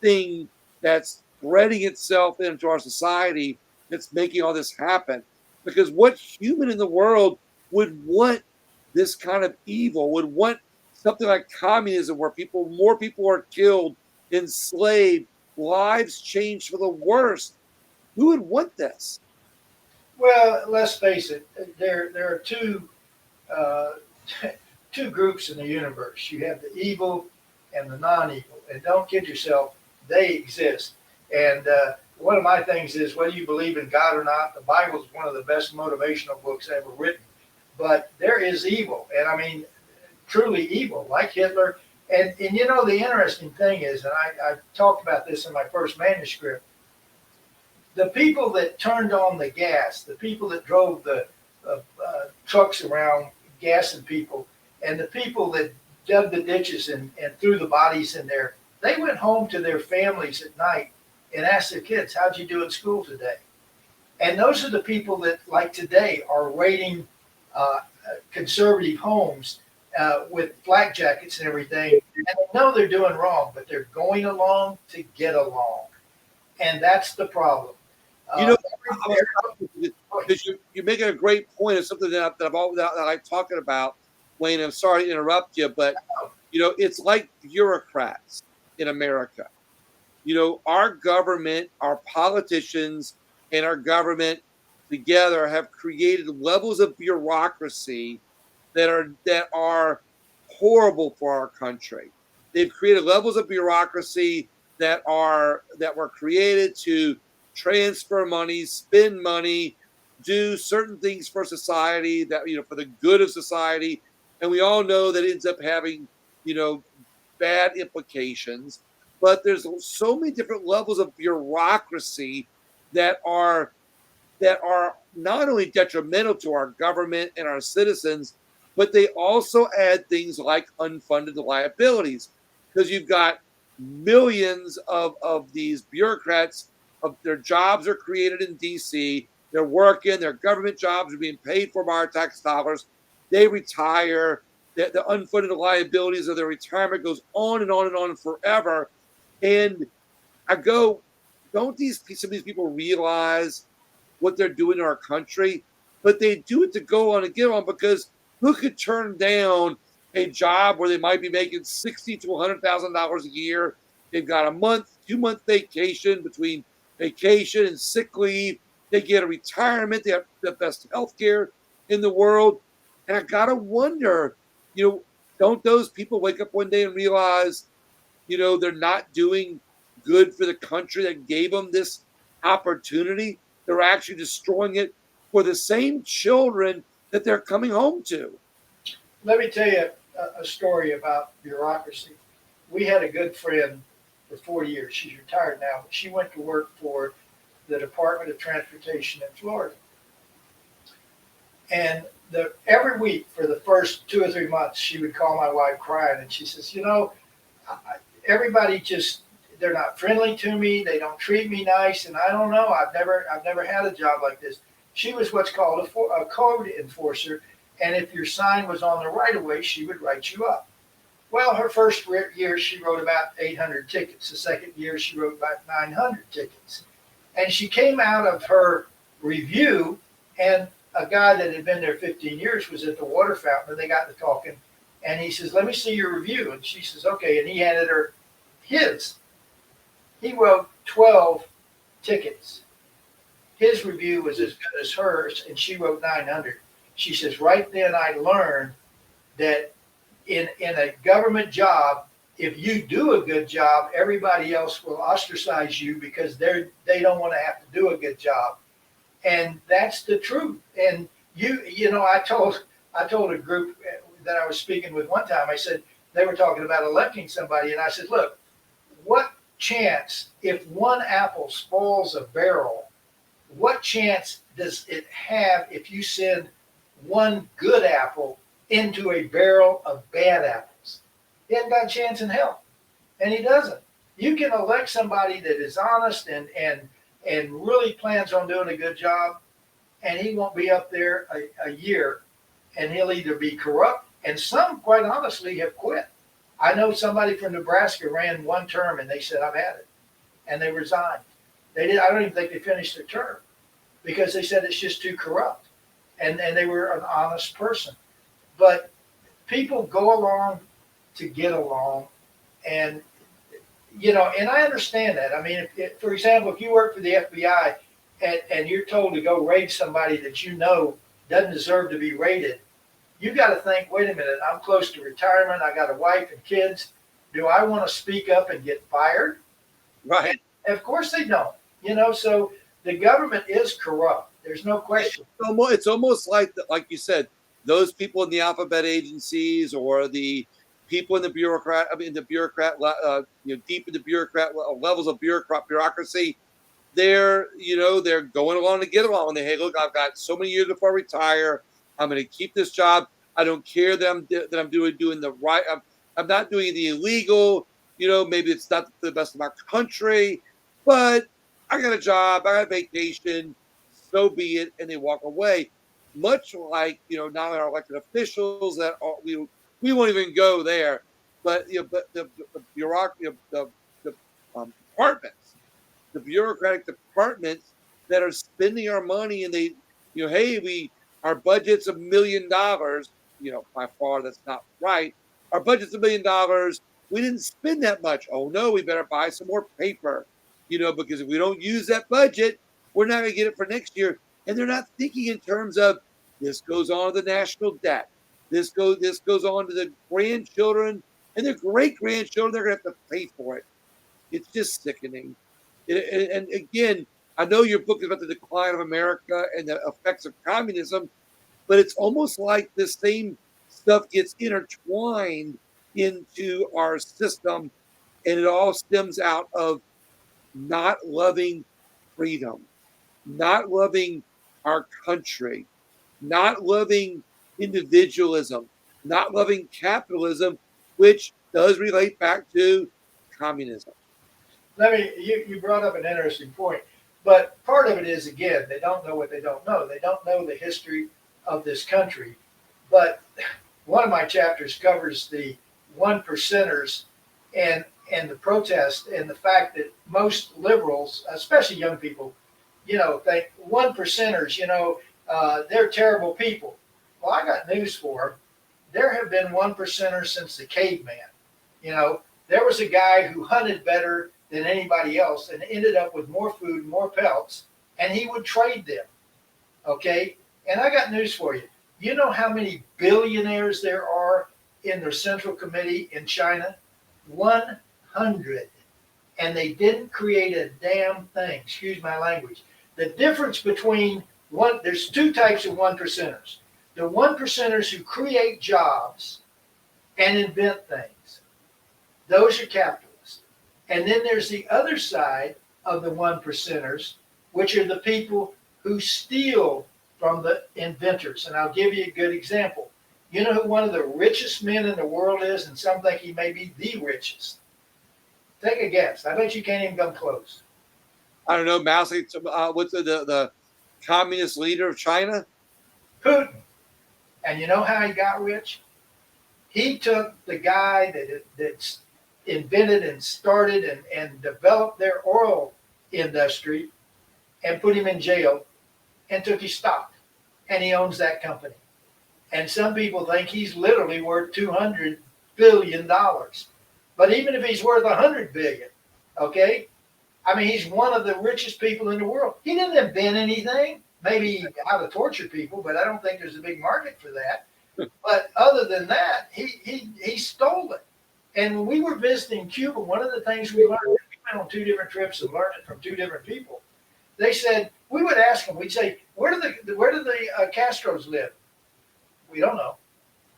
thing that's spreading itself into our society that's making all this happen. Because what human in the world would want this kind of evil, would want something like communism where more people are killed, enslaved, lives changed for the worse? Who would want this? Well, let's face it. There are uh, two groups in the universe. You have the evil and the non-evil, and don't kid yourself, they exist. And one of my things is whether you believe in God or not, the Bible is one of the best motivational books ever written. But there is evil, and I mean truly evil, like Hitler. And you know the interesting thing is, and I talked about this in my first manuscript. The people that turned on the gas, the people that drove the trucks around gassing people, and the people that dug the ditches and threw the bodies in there, they went home to their families at night and asked their kids, how'd you do in school today? And those are the people that, like today, are raiding conservative homes with flak jackets and everything. And they know they're doing wrong, but they're going along to get along. And that's the problem. You know, because you're making a great point of something that I've always that I like talking about, Wayne. I'm sorry to interrupt you, but you know, it's like bureaucrats in America. You know, our government, our politicians, and our government together have created levels of bureaucracy that are horrible for our country. They've created levels of bureaucracy that were created to transfer money, spend money, do certain things for society that for the good of society, and we all know that it ends up having you know bad implications. But there's so many different levels of bureaucracy that are that are not only detrimental to our government and our citizens, but they also add things like unfunded liabilities because you've got millions of these bureaucrats of their jobs are created in DC. They're working, their government jobs are being paid for by our tax dollars. They retire. The unfunded liabilities of their retirement goes on and on and on forever. And I go, don't some of these people realize what they're doing in our country? But they do it to go on and get on because who could turn down a job where they might be making $60,000 to $100,000 a year? They've got a month, 2 month vacation between vacation and sick leave. They get a retirement. They have the best health care in the world. And I gotta wonder, don't those people wake up one day and realize they're not doing good for the country that gave them this opportunity? They're actually destroying it for the same children that they're coming home to. Let me tell you a story about bureaucracy. We had a good friend for 40 years. She's retired now, but she went to work for the Department of Transportation in Florida. And every week for the first 2 or 3 months, she would call my wife crying, and she says, everybody just, they're not friendly to me. They don't treat me nice. And I don't know. I've never had a job like this. She was what's called a code enforcer. And if your sign was on the right of way, she would write you up. Well, her first year, she wrote about 800 tickets. The second year, she wrote about 900 tickets. And she came out of her review, and a guy that had been there 15 years was at the water fountain, and they got to talking. And he says, let me see your review. And she says, okay. And he handed her his. He wrote 12 tickets. His review was as good as hers, and she wrote 900. She says, right then I learned that in a government job, if you do a good job, everybody else will ostracize you because they don't want to have to do a good job. And that's the truth. And I told a group that I was speaking with one time, I said, they were talking about electing somebody, and I said, look, what chance, if one apple spoils a barrel, what chance does it have if you send one good apple into a barrel of bad apples? He hasn't got a chance in hell, and he doesn't. You can elect somebody that is honest and really plans on doing a good job, and he won't be up there a year, and he'll either be corrupt, and some, quite honestly, have quit. I know somebody from Nebraska ran one term, and they said, I've had it, and they resigned. I don't even think they finished their term because they said it's just too corrupt, and they were an honest person. But people go along to get along, and and I understand that. I mean, for example, if you work for the FBI, and you're told to go raid somebody that you know doesn't deserve to be raided, you got to think, wait a minute, I'm close to retirement. I got a wife and kids. Do I want to speak up and get fired? Right. And of course they don't. So the government is corrupt. There's no question. It's almost like you said, those people in the alphabet agencies or the people in the deep in the bureaucrat levels of bureaucracy, they're going along to get along. And hey, look, I've got so many years before I retire. I'm going to keep this job. I don't care that I'm doing the right. I'm not doing the illegal. Maybe it's not the best of my country, but I got a job. I got a vacation. So be it. And they walk away. Much like now our elected officials that we won't even go there, but the bureaucracy, the departments, the bureaucratic departments that are spending our money, and they, hey, our budget's $1 million. By far that's not right. Our budget's $1 million. We didn't spend that much. Oh no, we better buy some more paper. Because if we don't use that budget, we're not going to get it for next year. And they're not thinking in terms of this goes on to the national debt. This goes on to the grandchildren and their great grandchildren. They're going to have to pay for it. It's just sickening. And again, I know your book is about the decline of America and the effects of communism, but it's almost like the same stuff gets intertwined into our system, and it all stems out of not loving freedom, not loving our country, not loving individualism, not loving capitalism, which does relate back to communism. You brought up an interesting point, but part of it is, again, they don't know what they don't know. They don't know the history of this country. But one of my chapters covers the one percenters and the protest and the fact that most liberals, especially young people, think one percenters, they're terrible people. Well, I got news for them. There have been one percenters since the caveman. There was a guy who hunted better than anybody else and ended up with more food, more pelts, and he would trade them. Okay? And I got news for you. You know how many billionaires there are in their central committee in China? 100. And they didn't create a damn thing. Excuse my language. The difference between there's two types of one percenters. The one percenters who create jobs and invent things. Those are capitalists. And then there's the other side of the one percenters, which are the people who steal from the inventors. And I'll give you a good example. You know who one of the richest men in the world is, and some think he may be the richest? Take a guess. I bet you can't even come close. I don't know, Mao. What's the communist leader of China? Putin. And you know how he got rich? He took the guy that invented and started and developed their oil industry and put him in jail and took his stock. And he owns that company. And some people think he's literally worth $200 billion. But even if he's worth $100 billion, okay? I mean, he's one of the richest people in the world. He didn't invent anything. Maybe how to torture people, but I don't think there's a big market for that. But other than that, he stole it. And when we were visiting Cuba, one of the things we learned, we went on 2 different trips and learned it from 2 different people. They said, we would ask them, we'd say, where do the Castros live? We don't know.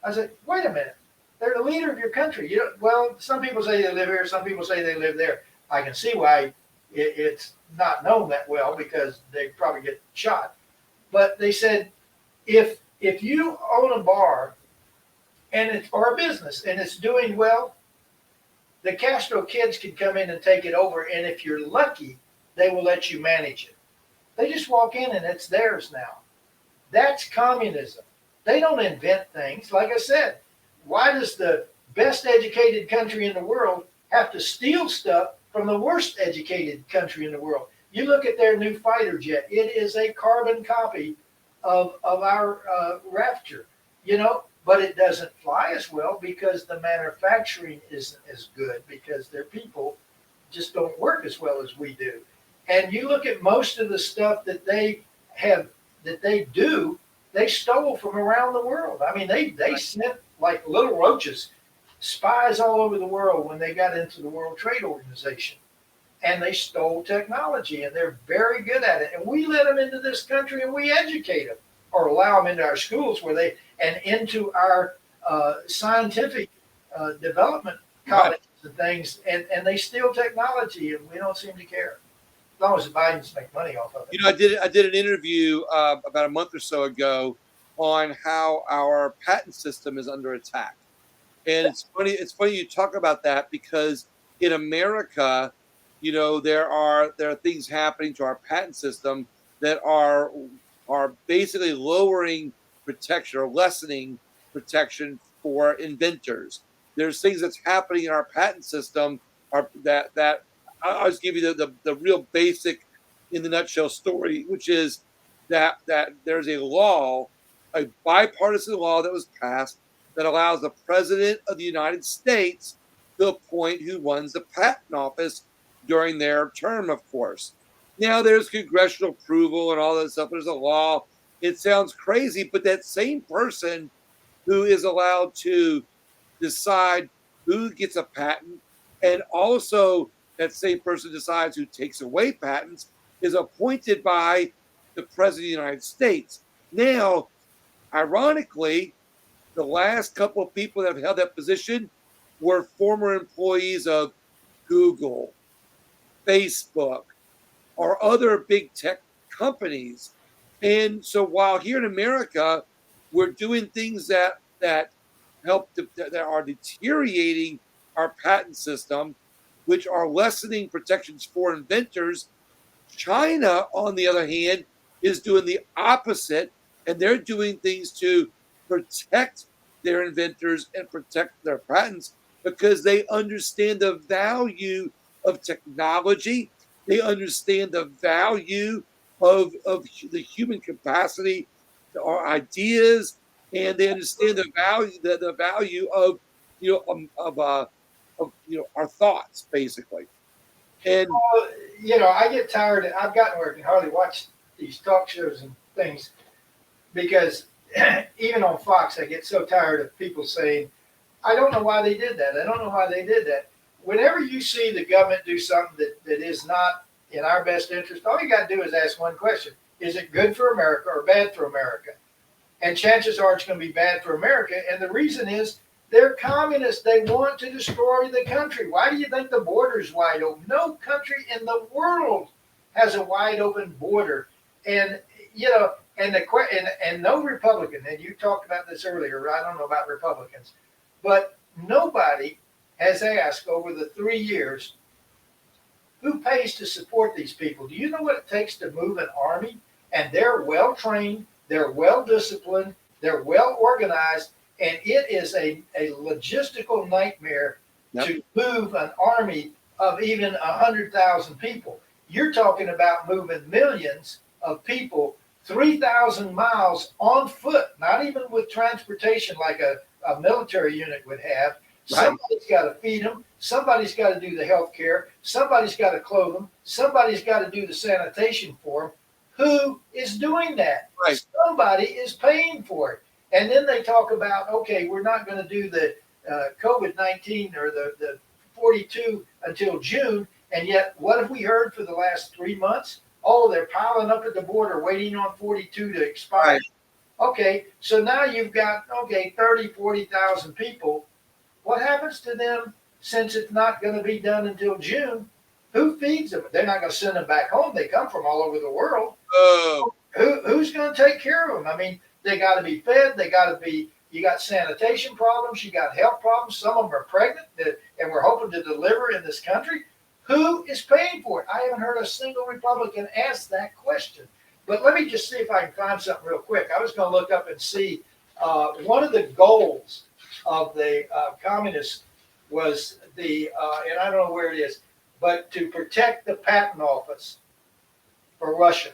I said, wait a minute. They're the leader of your country. Well, some people say they live here. Some people say they live there. I can see why it's not known that well because they probably get shot. But they said, if you own a bar or a business and it's doing well, the Castro kids can come in and take it over. And if you're lucky, they will let you manage it. They just walk in and it's theirs now. That's communism. They don't invent things. Like I said, why does the best educated country in the world have to steal stuff from the worst educated country in the world? You look at their new fighter jet. It is a carbon copy of our Raptor, but it doesn't fly as well because the manufacturing isn't as good because their people just don't work as well as we do. And you look at most of the stuff that they have, that they do, they stole from around the world. I mean, they sent like little roaches, spies all over the world when they got into the World Trade Organization. And they stole technology, and they're very good at it. And we let them into this country, and we educate them, or allow them into our schools where they, and into our scientific development colleges and things, and they steal technology, and we don't seem to care. As long as the Bidens make money off of it. You know, I did an interview about a month or so ago on how our patent system is under attack. And it's funny. It's funny you talk about that because in America, you know, there are things happening to our patent system that are basically lowering protection or lessening protection for inventors. There's things that's happening in our patent system are that I'll just give you the real basic, in the nutshell story, which is that there's a law, a bipartisan law that was passed that allows the president of the United States to appoint who runs the patent office during their term, of course. Now there's congressional approval and all that stuff. There's a law. It sounds crazy, but that same person who is allowed to decide who gets a patent, and also that same person decides who takes away patents, is appointed by the president of the United States. Now, ironically, the last couple of people that have held that position were former employees of Google, Facebook, or other big tech companies. And so while here in America, we're doing things that that are deteriorating our patent system, which are lessening protections for inventors, China, on the other hand, is doing the opposite, and they're doing things to protect their inventors and protect their patents because they understand the value of technology. They understand the value of the human capacity, our ideas, and they understand the value of our thoughts, basically. And Well, you know, I get tired. I've gotten where I can hardly watch these talk shows and things because even on Fox, I get so tired of people saying, I don't know why they did that. I don't know why they did that. Whenever you see the government do something that is not in our best interest, all you got to do is ask one question. Is it good for America or bad for America? And chances are it's going to be bad for America. And the reason is they're communists. They want to destroy the country. Why do you think the border's wide open? No country in the world has a wide open border. And, you know, and no Republican, and you talked about this earlier, I don't know about Republicans, but nobody has asked over the 3 years, who pays to support these people? Do you know what it takes to move an army? And they're well trained, they're well disciplined, they're well organized, and it is a logistical nightmare to move an army of even 100,000 people. You're talking about moving millions of people 3,000 miles on foot, not even with transportation like a military unit would have. Right. Somebody's got to feed them. Somebody's got to do the health care. Somebody's got to clothe them. Somebody's got to do the sanitation for them. Who is doing that? Right. Somebody is paying for it. And then they talk about, okay, we're not going to do the COVID-19 or the 42 until June. And yet, what have we heard for the last 3 months? Oh, they're piling up at the border waiting on 42 to expire. Right. Okay, so now you've got, 30, 40,000 people. What happens to them since it's not going to be done until June? Who feeds them? They're not going to send them back home. They come from all over the world. Who's going to take care of them? I mean, they got to be fed. They got to be, you got sanitation problems. You got health problems. Some of them are pregnant and we're hoping to deliver in this country. Who is paying for it? I haven't heard a single Republican ask that question. But let me just see if I can find something real quick. I was going to look up and see one of the goals of the communists was and I don't know where it is, but to protect the patent office for Russia.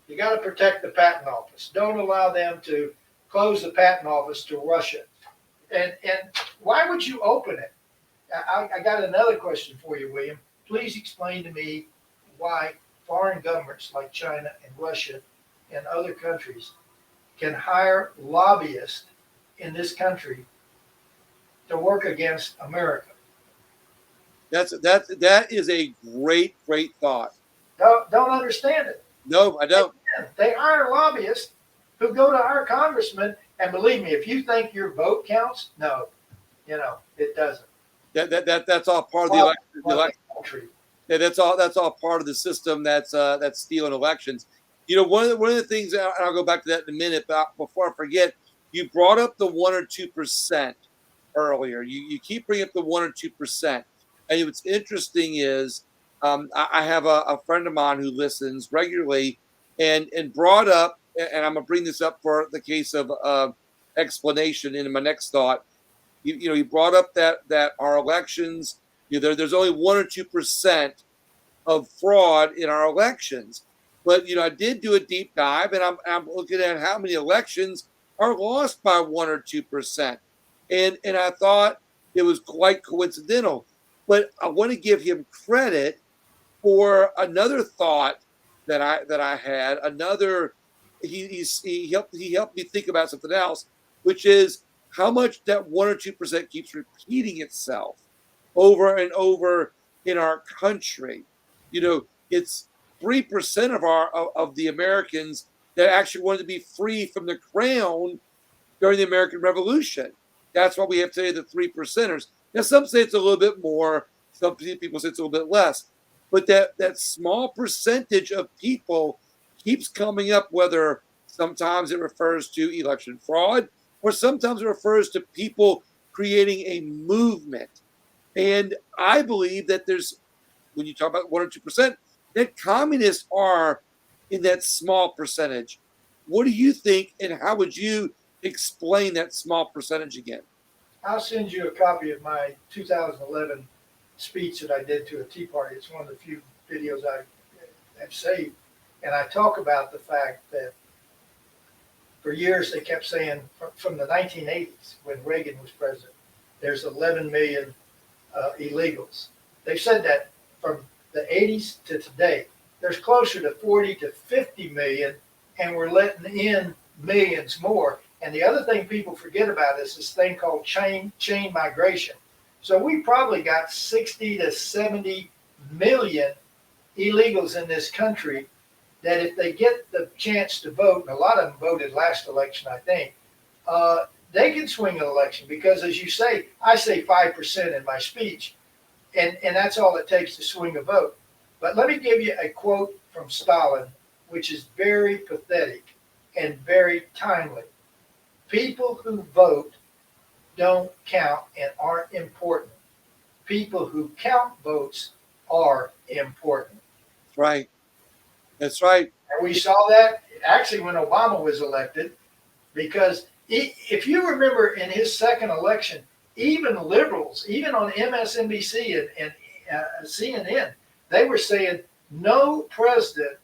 You got to protect the patent office. Don't allow them to close the patent office to Russia. And why would you open it? I got another question for you, William. Please explain to me why foreign governments like China and Russia and other countries can hire lobbyists in this country to work against America. That is a great thought. Don't understand it. No, I don't. They hire lobbyists who go to our congressmen, and believe me, if you think your vote counts, no, it doesn't. That's all part of the election. Yeah, that's all part of the system that's stealing elections. One of the things, and I'll go back to that in a minute, but before I forget, you brought up the 1 or 2% earlier. You keep bringing up the 1 or 2%, and what's interesting is I have a friend of mine who listens regularly, and brought up, and I'm gonna bring this up for the case of explanation in my next thought. He brought up that our elections, there's only 1 or 2% of fraud in our elections. But I did do a deep dive, and I'm looking at how many elections are lost by 1 or 2%, and I thought it was quite coincidental. But I want to give him credit for another thought that I had. He helped me think about something else, which is how much that 1 or 2% keeps repeating itself over and over in our country. It's 3% of the Americans that actually wanted to be free from the crown during the American Revolution. That's why we have today the 3%ers. Now, some say it's a little bit more. Some people say it's a little bit less. But that small percentage of people keeps coming up, whether sometimes it refers to election fraud, or sometimes it refers to people creating a movement. And I believe that when you talk about 1 or 2%, that communists are in that small percentage. What do you think, and how would you explain that small percentage again? I'll send you a copy of my 2011 speech that I did to a Tea Party. It's one of the few videos I have saved. And I talk about the fact that for years they kept saying, from the 1980s, when Reagan was president, there's 11 million illegals. They've said that from the 80s to today. There's closer to 40 to 50 million, and we're letting in millions more. And the other thing people forget about is this thing called chain migration. So we probably got 60 to 70 million illegals in this country that if they get the chance to vote, and a lot of them voted last election, I think, they can swing an election because, as you say, I say 5% in my speech, and that's all it takes to swing a vote. But let me give you a quote from Stalin, which is very pathetic and very timely. People who vote don't count and aren't important. People who count votes are important. Right. That's right. And we saw that actually when Obama was elected, because if you remember in his second election, even liberals, even on MSNBC and CNN, they were saying no president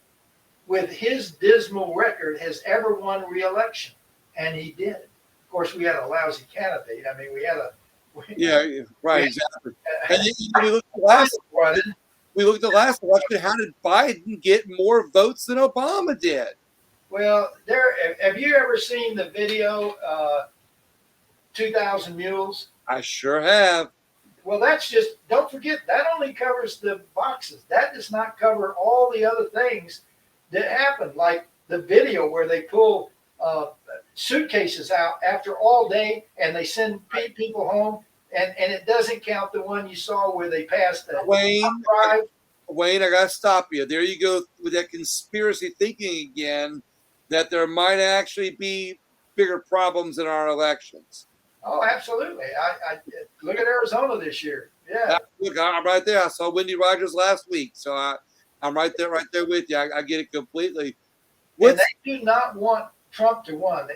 with his dismal record has ever won re-election. And he did. Of course, we had a lousy candidate. I mean, we had a... Right, exactly. And then we looked at the last election. How did Biden get more votes than Obama did? Well, have you ever seen the video, 2,000 Mules? I sure have. Well, that's just, don't forget, that only covers the boxes. That does not cover all the other things that happened, like the video where they pull suitcases out after all day and they send people home, and it doesn't count the one you saw where they passed the Wayne, I gotta stop you. There you go with that conspiracy thinking again, that there might actually be bigger problems in our elections. Oh, absolutely. I look at Arizona this year. Yeah. Look, I'm right there. I saw Wendy Rogers last week, so I'm right there with you. I get it completely. And they do not want Trump to run.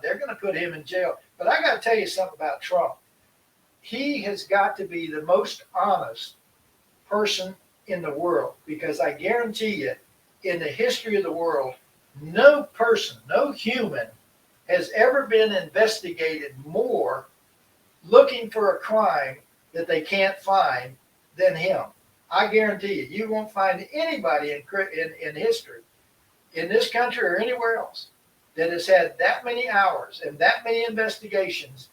They're going to put him in jail. But I got to tell you something about Trump. He has got to be the most honest person in the world, because I guarantee you, in the history of the world, no person, no human has ever been investigated more looking for a crime that they can't find than him. I guarantee you, you won't find anybody in history, in this country or anywhere else, that has had that many hours and that many investigations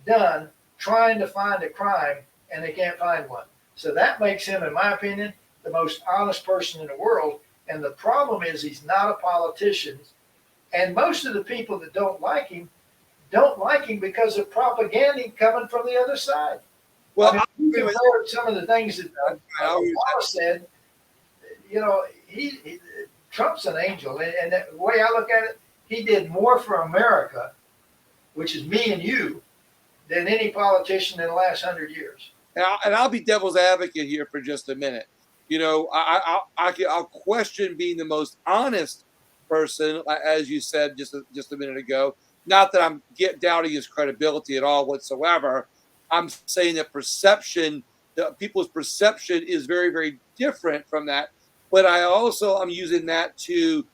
done trying to find a crime, and they can't find one. So that makes him, in my opinion, the most honest person in the world. And the problem is he's not a politician. And most of the people that don't like him because of propaganda coming from the other side. Well, I mean, you've heard some of the things that Wallace said. You know, Trump's an angel, and the way I look at it, he did more for America, which is me and you, than any politician in the last 100 years. and I'll be devil's advocate here for just a minute. You know, I'll question being the most honest person, as you said just a minute ago. Not that I'm doubting his credibility at all whatsoever. I'm saying that people's perception is very, very different from that. But I'm using that to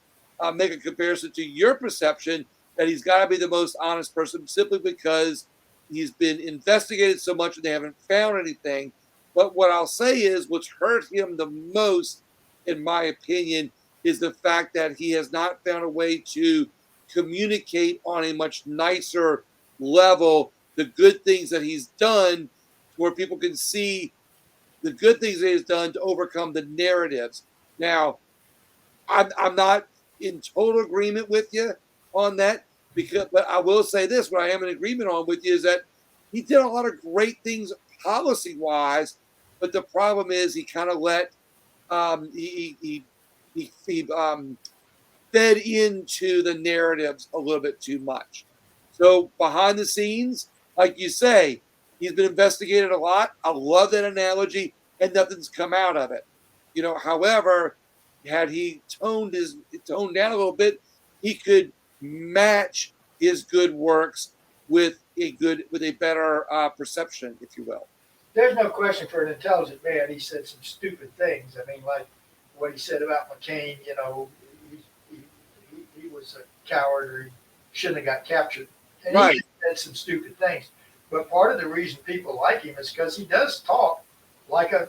make a comparison to your perception that he's got to be the most honest person simply because he's been investigated so much and they haven't found anything. But what I'll say is what's hurt him the most, in my opinion, is the fact that he has not found a way to communicate on a much nicer level the good things that he's done, where people can see the good things that he's done to overcome the narratives. Now, I'm not in total agreement with you on that, but I will say this: what I am in agreement on with you is that he did a lot of great things policy wise, but the problem is he kind of let he fed into the narratives a little bit too much. So behind the scenes, like you say, he's been investigated a lot. I love that analogy, and nothing's come out of it. You know, however, had he toned down a little bit, he could match his good works with a better perception, if you will. There's no question for an intelligent man. He said some stupid things. I mean, like what he said about McCain. You know, he was a coward, or he shouldn't have got captured. And Right. he said some stupid things. But part of the reason people like him is because he does talk like a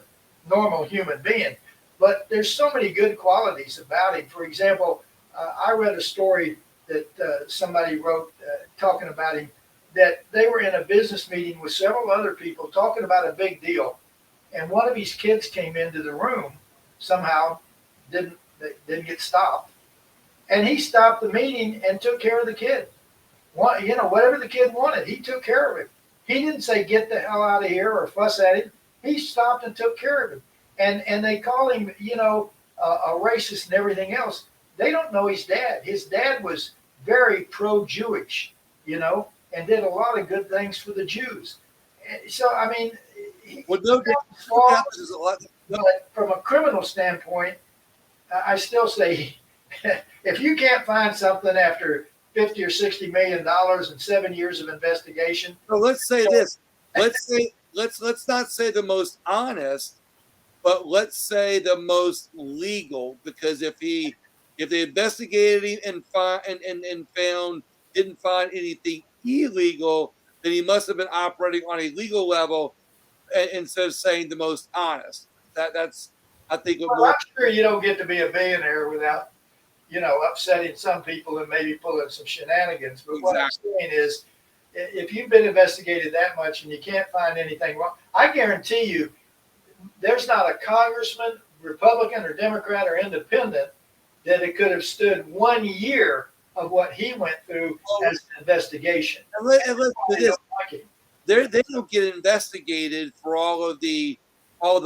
normal human being. But there's so many good qualities about him. For example, I read a story that somebody wrote talking about him, that they were in a business meeting with several other people talking about a big deal. And one of his kids came into the room, somehow didn't get stopped. And he stopped the meeting and took care of the kid. Whatever the kid wanted, he took care of him. He didn't say, get the hell out of here, or fuss at him. He stopped and took care of him. And they call him, a racist and everything else. They don't know his dad. His dad was very pro-Jewish, and did a lot of good things for the Jews. So, I mean, Well, but from a criminal standpoint, I still say, if you can't find something after $50 or $60 million and 7 years of investigation. So let's say this. Let's not say the most honest, but let's say the most legal, because if they investigated him and didn't find anything illegal, then he must have been operating on a legal level instead of saying the most honest. That's I think well, I'm sure you don't get to be a billionaire without upsetting some people and maybe pulling some shenanigans. But what I'm saying is, if you've been investigated that much and you can't find anything wrong, I guarantee you there's not a congressman, Republican or Democrat or independent, that it could have stood 1 year of what he went through as an investigation. They don't get investigated for all the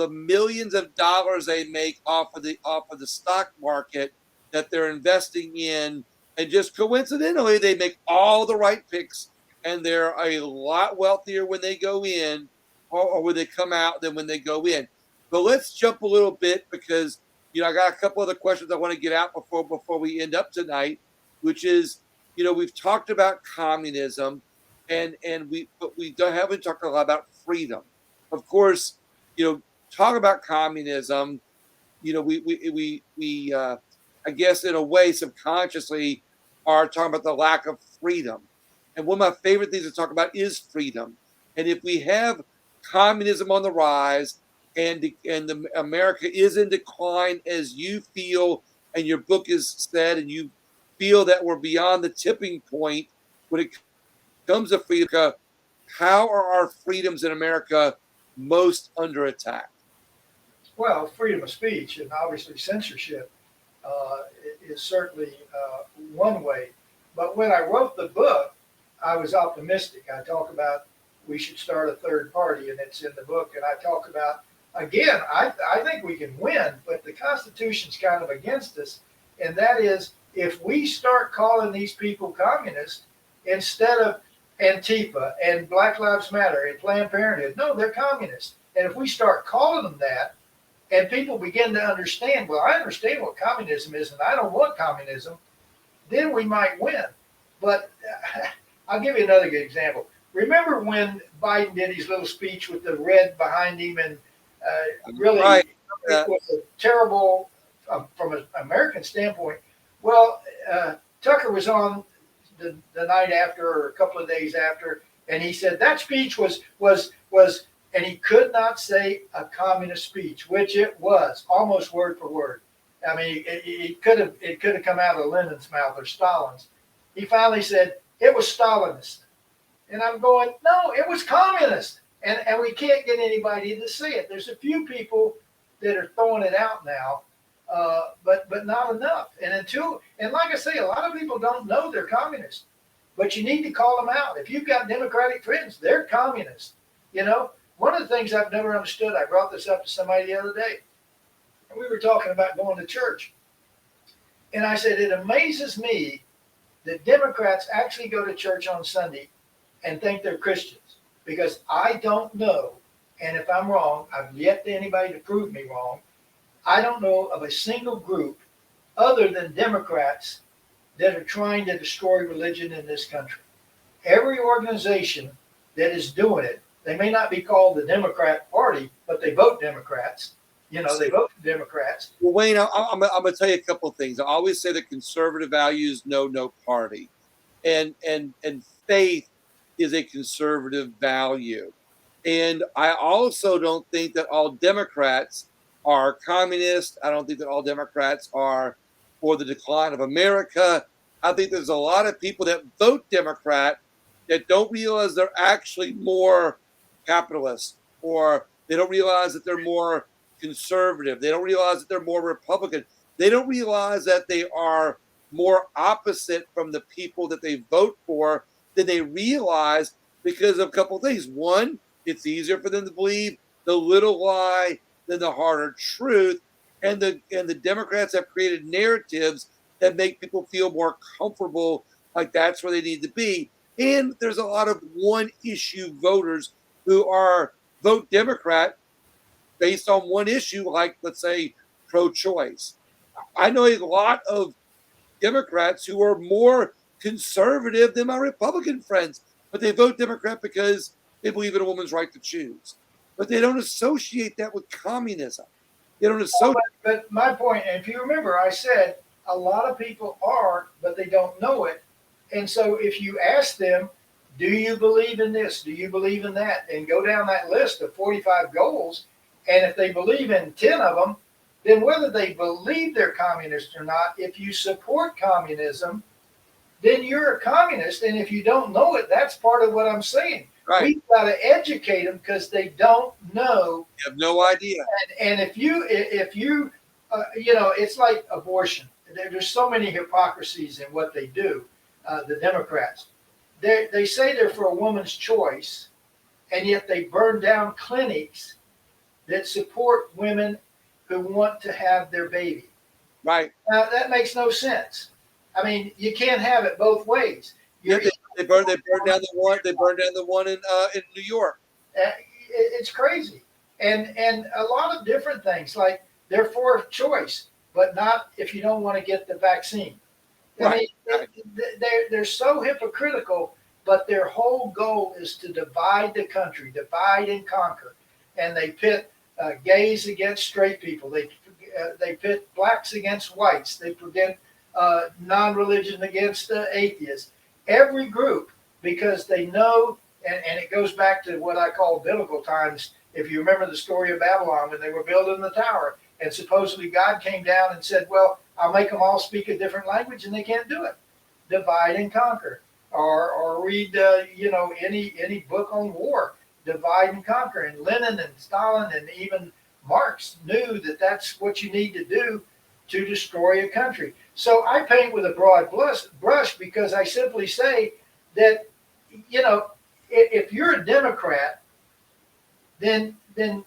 millions of dollars they make off of the stock market that they're investing in, and just coincidentally they make all the right picks, and they're a lot wealthier when they go in or when they come out than when they go in. But let's jump a little bit, because I got a couple other questions I want to get out before we end up tonight, which is, we've talked about communism, and we haven't talked a lot about freedom. Of course, talk about communism, we I guess in a way subconsciously are talking about the lack of freedom. And one of my favorite things to talk about is freedom. And if we have communism on the rise, and America is in decline as you feel, and your book is said, and you feel that we're beyond the tipping point when it comes to freedom. How are our freedoms in America most under attack? Well, freedom of speech and obviously censorship uh, is certainly one way. But when I wrote the book, I was optimistic. I talk about we should start a third party, and it's in the book. And I talk about, again, I think we can win, but the Constitution's kind of against us. And that is, if we start calling these people communists instead of Antifa and Black Lives Matter and Planned Parenthood, no, they're communists. And if we start calling them that, and people begin to understand, well, I understand what communism is, and I don't want communism, then we might win. But I'll give you another good example. Remember when Biden did his little speech with the red behind him, and really Right. it was a terrible, from an American standpoint. Well, Tucker was on the night after, or a couple of days after, and he said that speech was, and he could not say a communist speech, which it was, almost word for word. I mean, it could have come out of Lenin's mouth or Stalin's. He finally said it was Stalinist, and I'm going, no, it was communist, and we can't get anybody to say it. There's a few people that are throwing it out now, but not enough. And like I say, a lot of people don't know they're communist, but you need to call them out. If you've got Democratic friends, they're communists. You know, one of the things I've never understood, I brought this up to somebody the other day, and we were talking about going to church. And I said, it amazes me that Democrats actually go to church on Sunday and think they're Christians, because I don't know, and if I'm wrong, I've yet to anybody to prove me wrong, I don't know of a single group other than Democrats that are trying to destroy religion in this country. Every organization that is doing it, they may not be called the Democrat Party, but they vote Democrats. You know, they vote for Democrats. Well, Wayne, I'm going to tell you a couple of things. I always say that conservative values know no party, and faith is a conservative value. And I also don't think that all Democrats are communist. I don't think that all Democrats are for the decline of America. I think there's a lot of people that vote Democrat that don't realize they're actually more capitalist, or they don't realize that they're more conservative. They don't realize that they're more Republican. They don't realize that they are more opposite from the people that they vote for than they realize, because of a couple of things. One, it's easier for them to believe the little lie than the harder truth. And the Democrats have created narratives that make people feel more comfortable, like that's where they need to be. And there's a lot of one issue voters who are vote Democrat based on one issue, like, let's say, pro-choice. I know a lot of Democrats who are more conservative than my Republican friends, but they vote Democrat because they believe in a woman's right to choose. But they don't associate that with communism. They don't associate. But my point, and if you remember, I said a lot of people are, but they don't know it. And so if you ask them, do you believe in this? Do you believe in that? And go down that list of 45 goals. And if they believe in 10 of them, then whether they believe they're communist or not, if you support communism, then you're a communist. And if you don't know it, that's part of what I'm saying. Right. We've got to educate them because they don't know. You have no idea. And if you you know, it's like abortion. There's so many hypocrisies in what they do, the Democrats. They say they're for a woman's choice, and yet they burn down clinics that support women who want to have their baby. Right. Now, that makes no sense. I mean, you can't have it both ways. Yeah, they burned down the one. They burned down the one in New York. It's crazy, and a lot of different things. Like they're for choice, but not if you don't want to get the vaccine. Right. I mean, they're so hypocritical, but their whole goal is to divide the country, divide and conquer, and they pit gays against straight people. They pit blacks against whites. They pit non-religion against atheists. Every group, because they know, and it goes back to what I call biblical times. If you remember the story of Babylon when they were building the tower, and supposedly God came down and said, well, I'll make them all speak a different language, and they can't do it. Divide and conquer. Or read, any book on war. Divide and conquer. And Lenin and Stalin and even Marx knew that that's what you need to do to destroy a country. So I paint with a broad brush because I simply say that, if you're a Democrat, then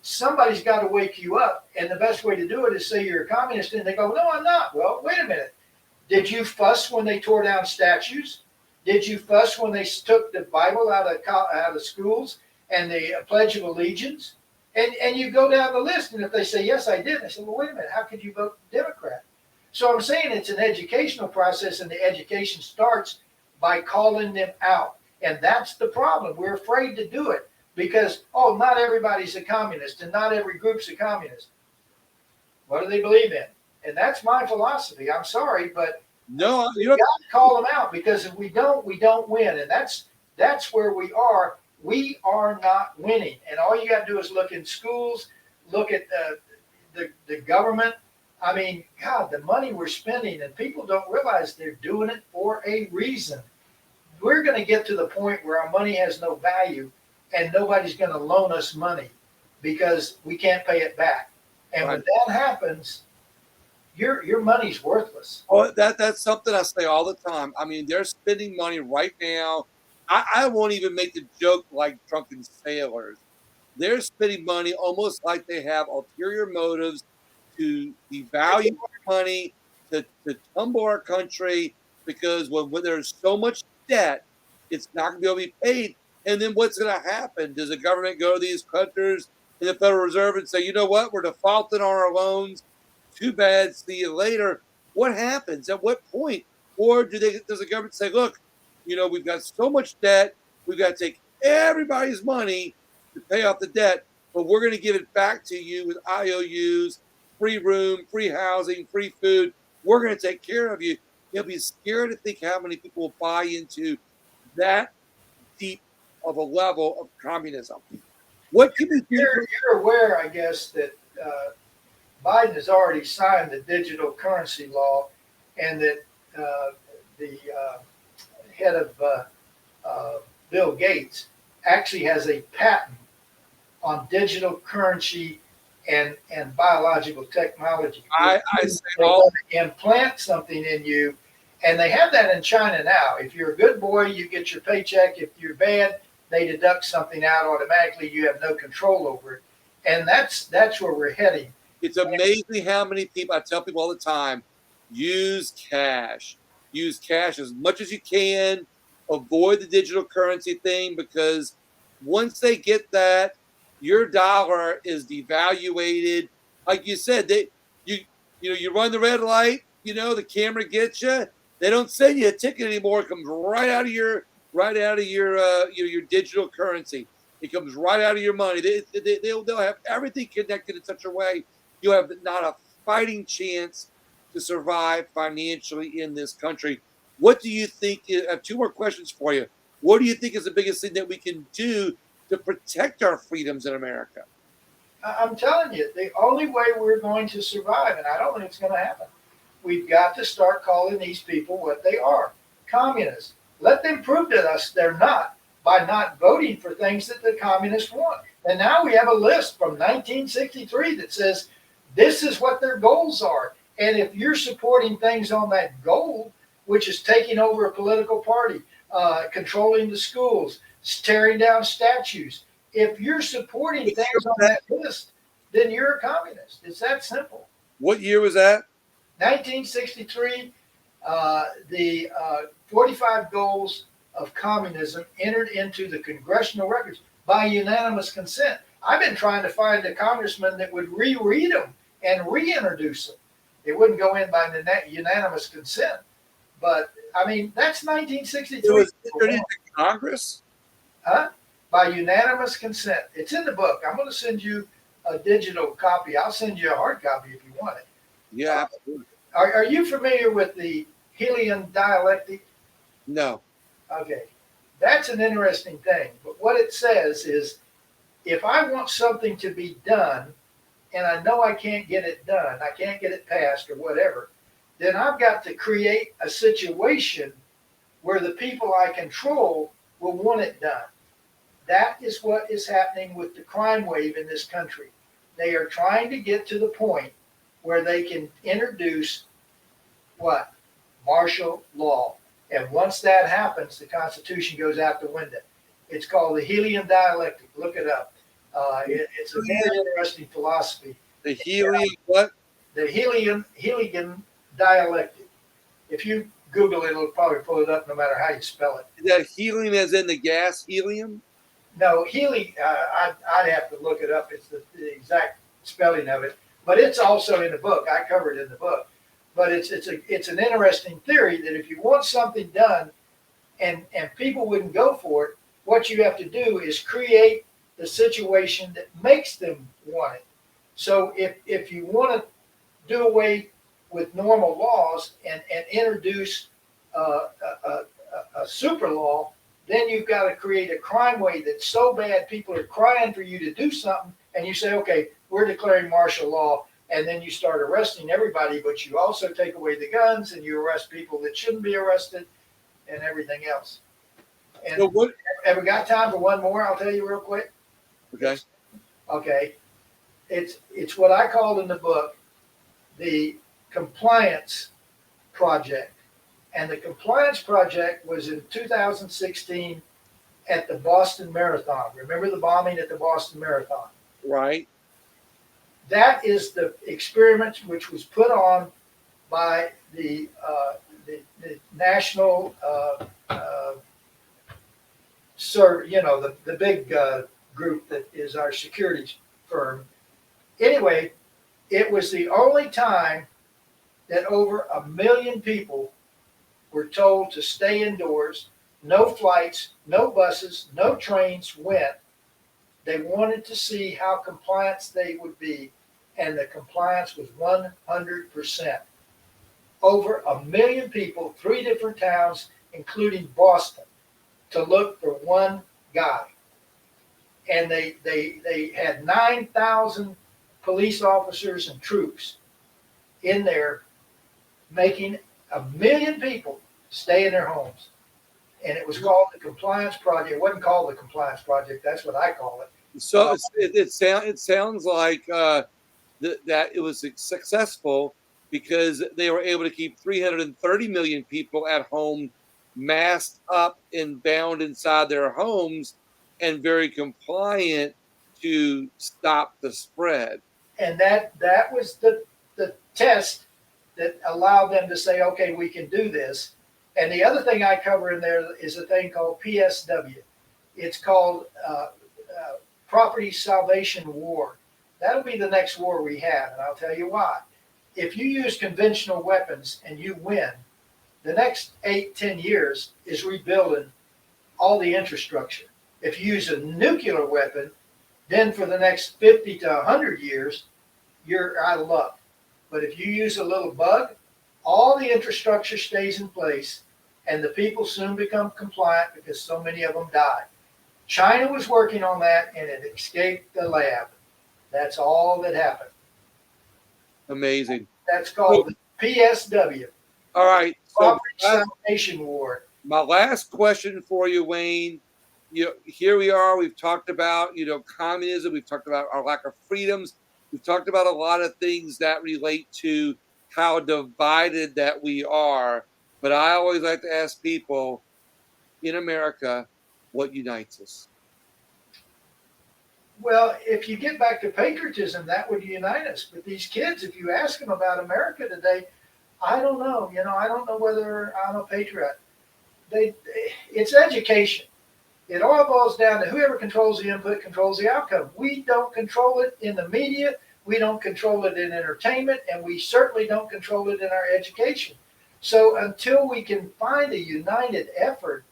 somebody's got to wake you up. And the best way to do it is say you're a communist, and they go, no, I'm not. Well, wait a minute. Did you fuss when they tore down statues? Did you fuss when they took the Bible out of schools and the Pledge of Allegiance? And you go down the list, and if they say, yes, I did, I say, well, wait a minute, how could you vote Democrat? So I'm saying it's an educational process, and the education starts by calling them out. And that's the problem. We're afraid to do it because, not everybody's a communist, and not every group's a communist. What do they believe in? And that's my philosophy. I'm sorry, but no, you got to call them out, because if we don't win. And that's where we are. We are not winning. And all you got to do is look in schools, look at the government. I mean, God, the money we're spending, and people don't realize they're doing it for a reason. We're going to get to the point where our money has no value, and nobody's going to loan us money because we can't pay it back. And when that happens, your money's worthless. Oh, that's something I say all the time. I mean, they're spending money right now. I won't even make the joke like drunken sailors. They're spending money almost like they have ulterior motives to devalue our money, to tumble our country, because when there's so much debt, it's not going to be able to be paid. And then what's going to happen? Does the government go to these countries in the Federal Reserve and say, you know what, we're defaulting on our loans? Too bad, see you later. What happens? At what point? Or does the government say, look, we've got so much debt, we've got to take everybody's money to pay off the debt, but we're going to give it back to you with IOUs, free room, free housing, free food. We're going to take care of you. You'll be scared to think how many people will buy into that deep of a level of communism. What can we do? You're aware, I guess, that Biden has already signed the digital currency law, and that the head of Bill Gates actually has a patent on digital currency and biological technology. I say they're going to implant something in you, and they have that in China now. If you're a good boy, you get your paycheck. If you're bad, they deduct something out automatically. You have no control over it, and that's where we're heading. It's amazing how many people, I tell people all the time, use cash. Use cash as much as you can. Avoid the digital currency thing, because once they get that, your dollar is devaluated. Like you said, you run the red light, the camera gets you. They don't send you a ticket anymore. It comes right out of your your digital currency. It comes right out of your money. They'll have everything connected in such a way you have not a fighting chance to survive financially in this country. What do you think? I have two more questions for you. What do you think is the biggest thing that we can do to protect our freedoms in America? I'm telling you, the only way we're going to survive, and I don't think it's going to happen, we've got to start calling these people what they are, communists. Let them prove to us they're not, by not voting for things that the communists want. And now we have a list from 1963 that says this is what their goals are. And if you're supporting things on that goal, which is taking over a political party, controlling the schools, tearing down statues, if you're supporting things on that list, then you're a communist. It's that simple. What year was that? 1963. The 45 goals of communism entered into the congressional records by unanimous consent. I've been trying to find a congressman that would reread them and reintroduce them. It wouldn't go in by unanimous consent. But, I mean, that's 1963. It was entered into Congress? Huh? By unanimous consent. It's in the book. I'm going to send you a digital copy. I'll send you a hard copy if you want it. Yeah, absolutely. Are you familiar with the Hegelian dialectic? No. Okay. That's an interesting thing. But what it says is if I want something to be done and I know I can't get it done, I can't get it passed or whatever, then I've got to create a situation where the people I control will want it done. That is what is happening with the crime wave in this country. They are trying to get to the point where they can introduce what? Martial law. And once that happens, the Constitution goes out the window. It's called the Helium dialectic. Look it up. It's a very interesting philosophy. The helium what? The Helium dialectic. If you Google it, it'll probably pull it up no matter how you spell it. Is that helium as in the gas helium? No, I'd have to look it up. It's the exact spelling of it. But it's also in the book. I covered it in the book. But it's an interesting theory that if you want something done and people wouldn't go for it, what you have to do is create the situation that makes them want it. So if you want to do away with normal laws and introduce a super law, then you've got to create a crime wave that's so bad people are crying for you to do something, and you say, okay, we're declaring martial law, and then you start arresting everybody, but you also take away the guns and you arrest people that shouldn't be arrested and everything else. And So what? have we got time for one more? I'll tell you real quick. Okay. Okay. It's what I called in the book the compliance project. And the compliance project was in 2016 at the Boston Marathon. Remember the bombing at the Boston Marathon? Right. That is the experiment which was put on by the national, the big group that is our security firm. Anyway, it was the only time that over 1 million people were told to stay indoors. No flights, no buses, no trains went. They wanted to see how compliant they would be, and the compliance was 100%. Over 1 million people, 3 different towns, including Boston, to look for one guy. And they had 9,000 police officers and troops in there making 1 million people stay in their homes. And it was called the Compliance Project. It wasn't called the Compliance Project. That's what I call it. So it sounds like that it was successful because they were able to keep 330 million people at home, masked up and bound inside their homes, and very compliant to stop the spread. And that was the test that allowed them to say, okay, we can do this. And the other thing I cover in there is a thing called PSW. It's called Property Salvation War. That'll be the next war we have, and I'll tell you why. If you use conventional weapons and you win, the next 8-10 years is rebuilding all the infrastructure. If you use a nuclear weapon, then for the next 50 to 100 years, you're out of luck. But if you use a little bug, all the infrastructure stays in place, and the people soon become compliant because so many of them die. China was working on that, and it escaped the lab. That's all that happened. Amazing. That's called the PSW. All right. So Property Salvation War. my last question for you, Wayne. Here we are. We've talked about, communism. We've talked about our lack of freedoms. We've talked about a lot of things that relate to how divided that we are. But I always like to ask people in America, what unites us? Well, if you get back to patriotism, that would unite us. But these kids, if you ask them about America today, I don't know. I don't know whether I'm a patriot. It's education. It all boils down to whoever controls the input controls the outcome. We don't control it in the media. We don't control it in entertainment, and we certainly don't control it in our education. So until we can find a united effort,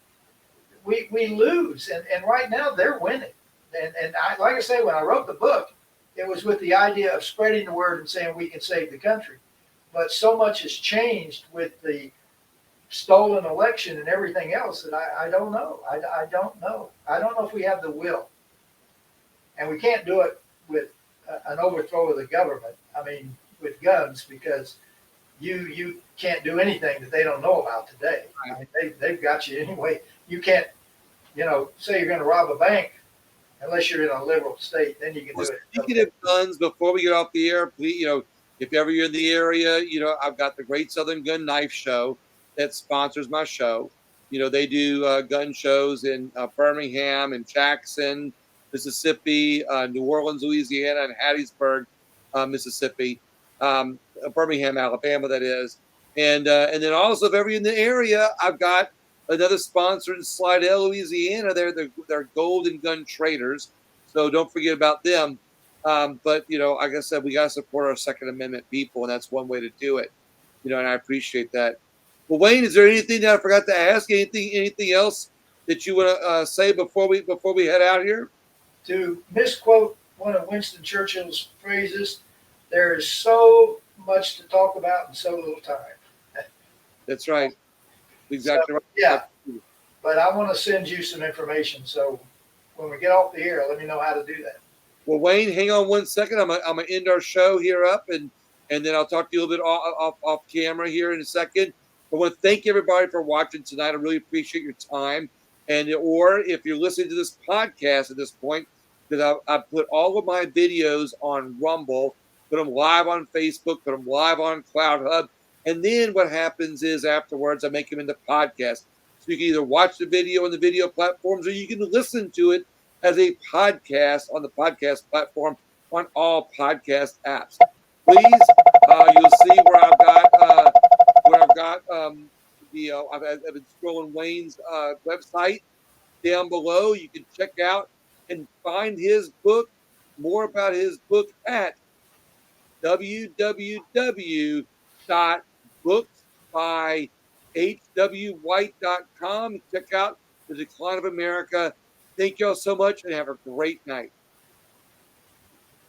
we lose. And right now they're winning. And like I say, when I wrote the book, it was with the idea of spreading the word and saying we can save the country. But so much has changed with the stolen election and everything else that I don't know. I don't know. I don't know if we have the will. And we can't do it with an overthrow of the government. I mean, with guns, because you can't do anything that they don't know about today. I mean, they've got you anyway. You can't, say you're going to rob a bank unless you're in a liberal state. Then you can Well, do it. speaking of guns, before we get off the air, please, if ever you're in the area, I've got the Great Southern Gun Knife Show that sponsors my show. They do gun shows in Birmingham and Jackson, Mississippi, New Orleans, Louisiana, and Hattiesburg, Mississippi, Birmingham, Alabama, that is. And then also, if ever you're in the area, I've got another sponsor in Slidell, Louisiana. They're Golden Gun Traders. So don't forget about them. But like I said, we got to support our Second Amendment people, and that's one way to do it. And I appreciate that. Well, Wayne, is there anything that I forgot to ask? Anything else that you want to say before we head out here? To misquote one of Winston Churchill's phrases, there is so much to talk about in so little time. That's right. Exactly right. Yeah. But I want to send you some information. So when we get off the air, let me know how to do that. Well, Wayne, hang on 1 second. I'm gonna end our show here up, and then I'll talk to you a little bit off camera here in a second. I want to thank everybody for watching tonight. I really appreciate your time. Or if you're listening to this podcast at this point, because I put all of my videos on Rumble, put them live on Facebook, put them live on Cloud Hub, and then what happens is afterwards I make them into podcasts. So you can either watch the video on the video platforms, or you can listen to it as a podcast on the podcast platform on all podcast apps. Please, you'll see where I've got I've been scrolling Wayne's website down below. You can check out and find his book, more about his book at www.booksbyhwhite.com. Check out The Decline of America. Thank y'all so much and have a great night.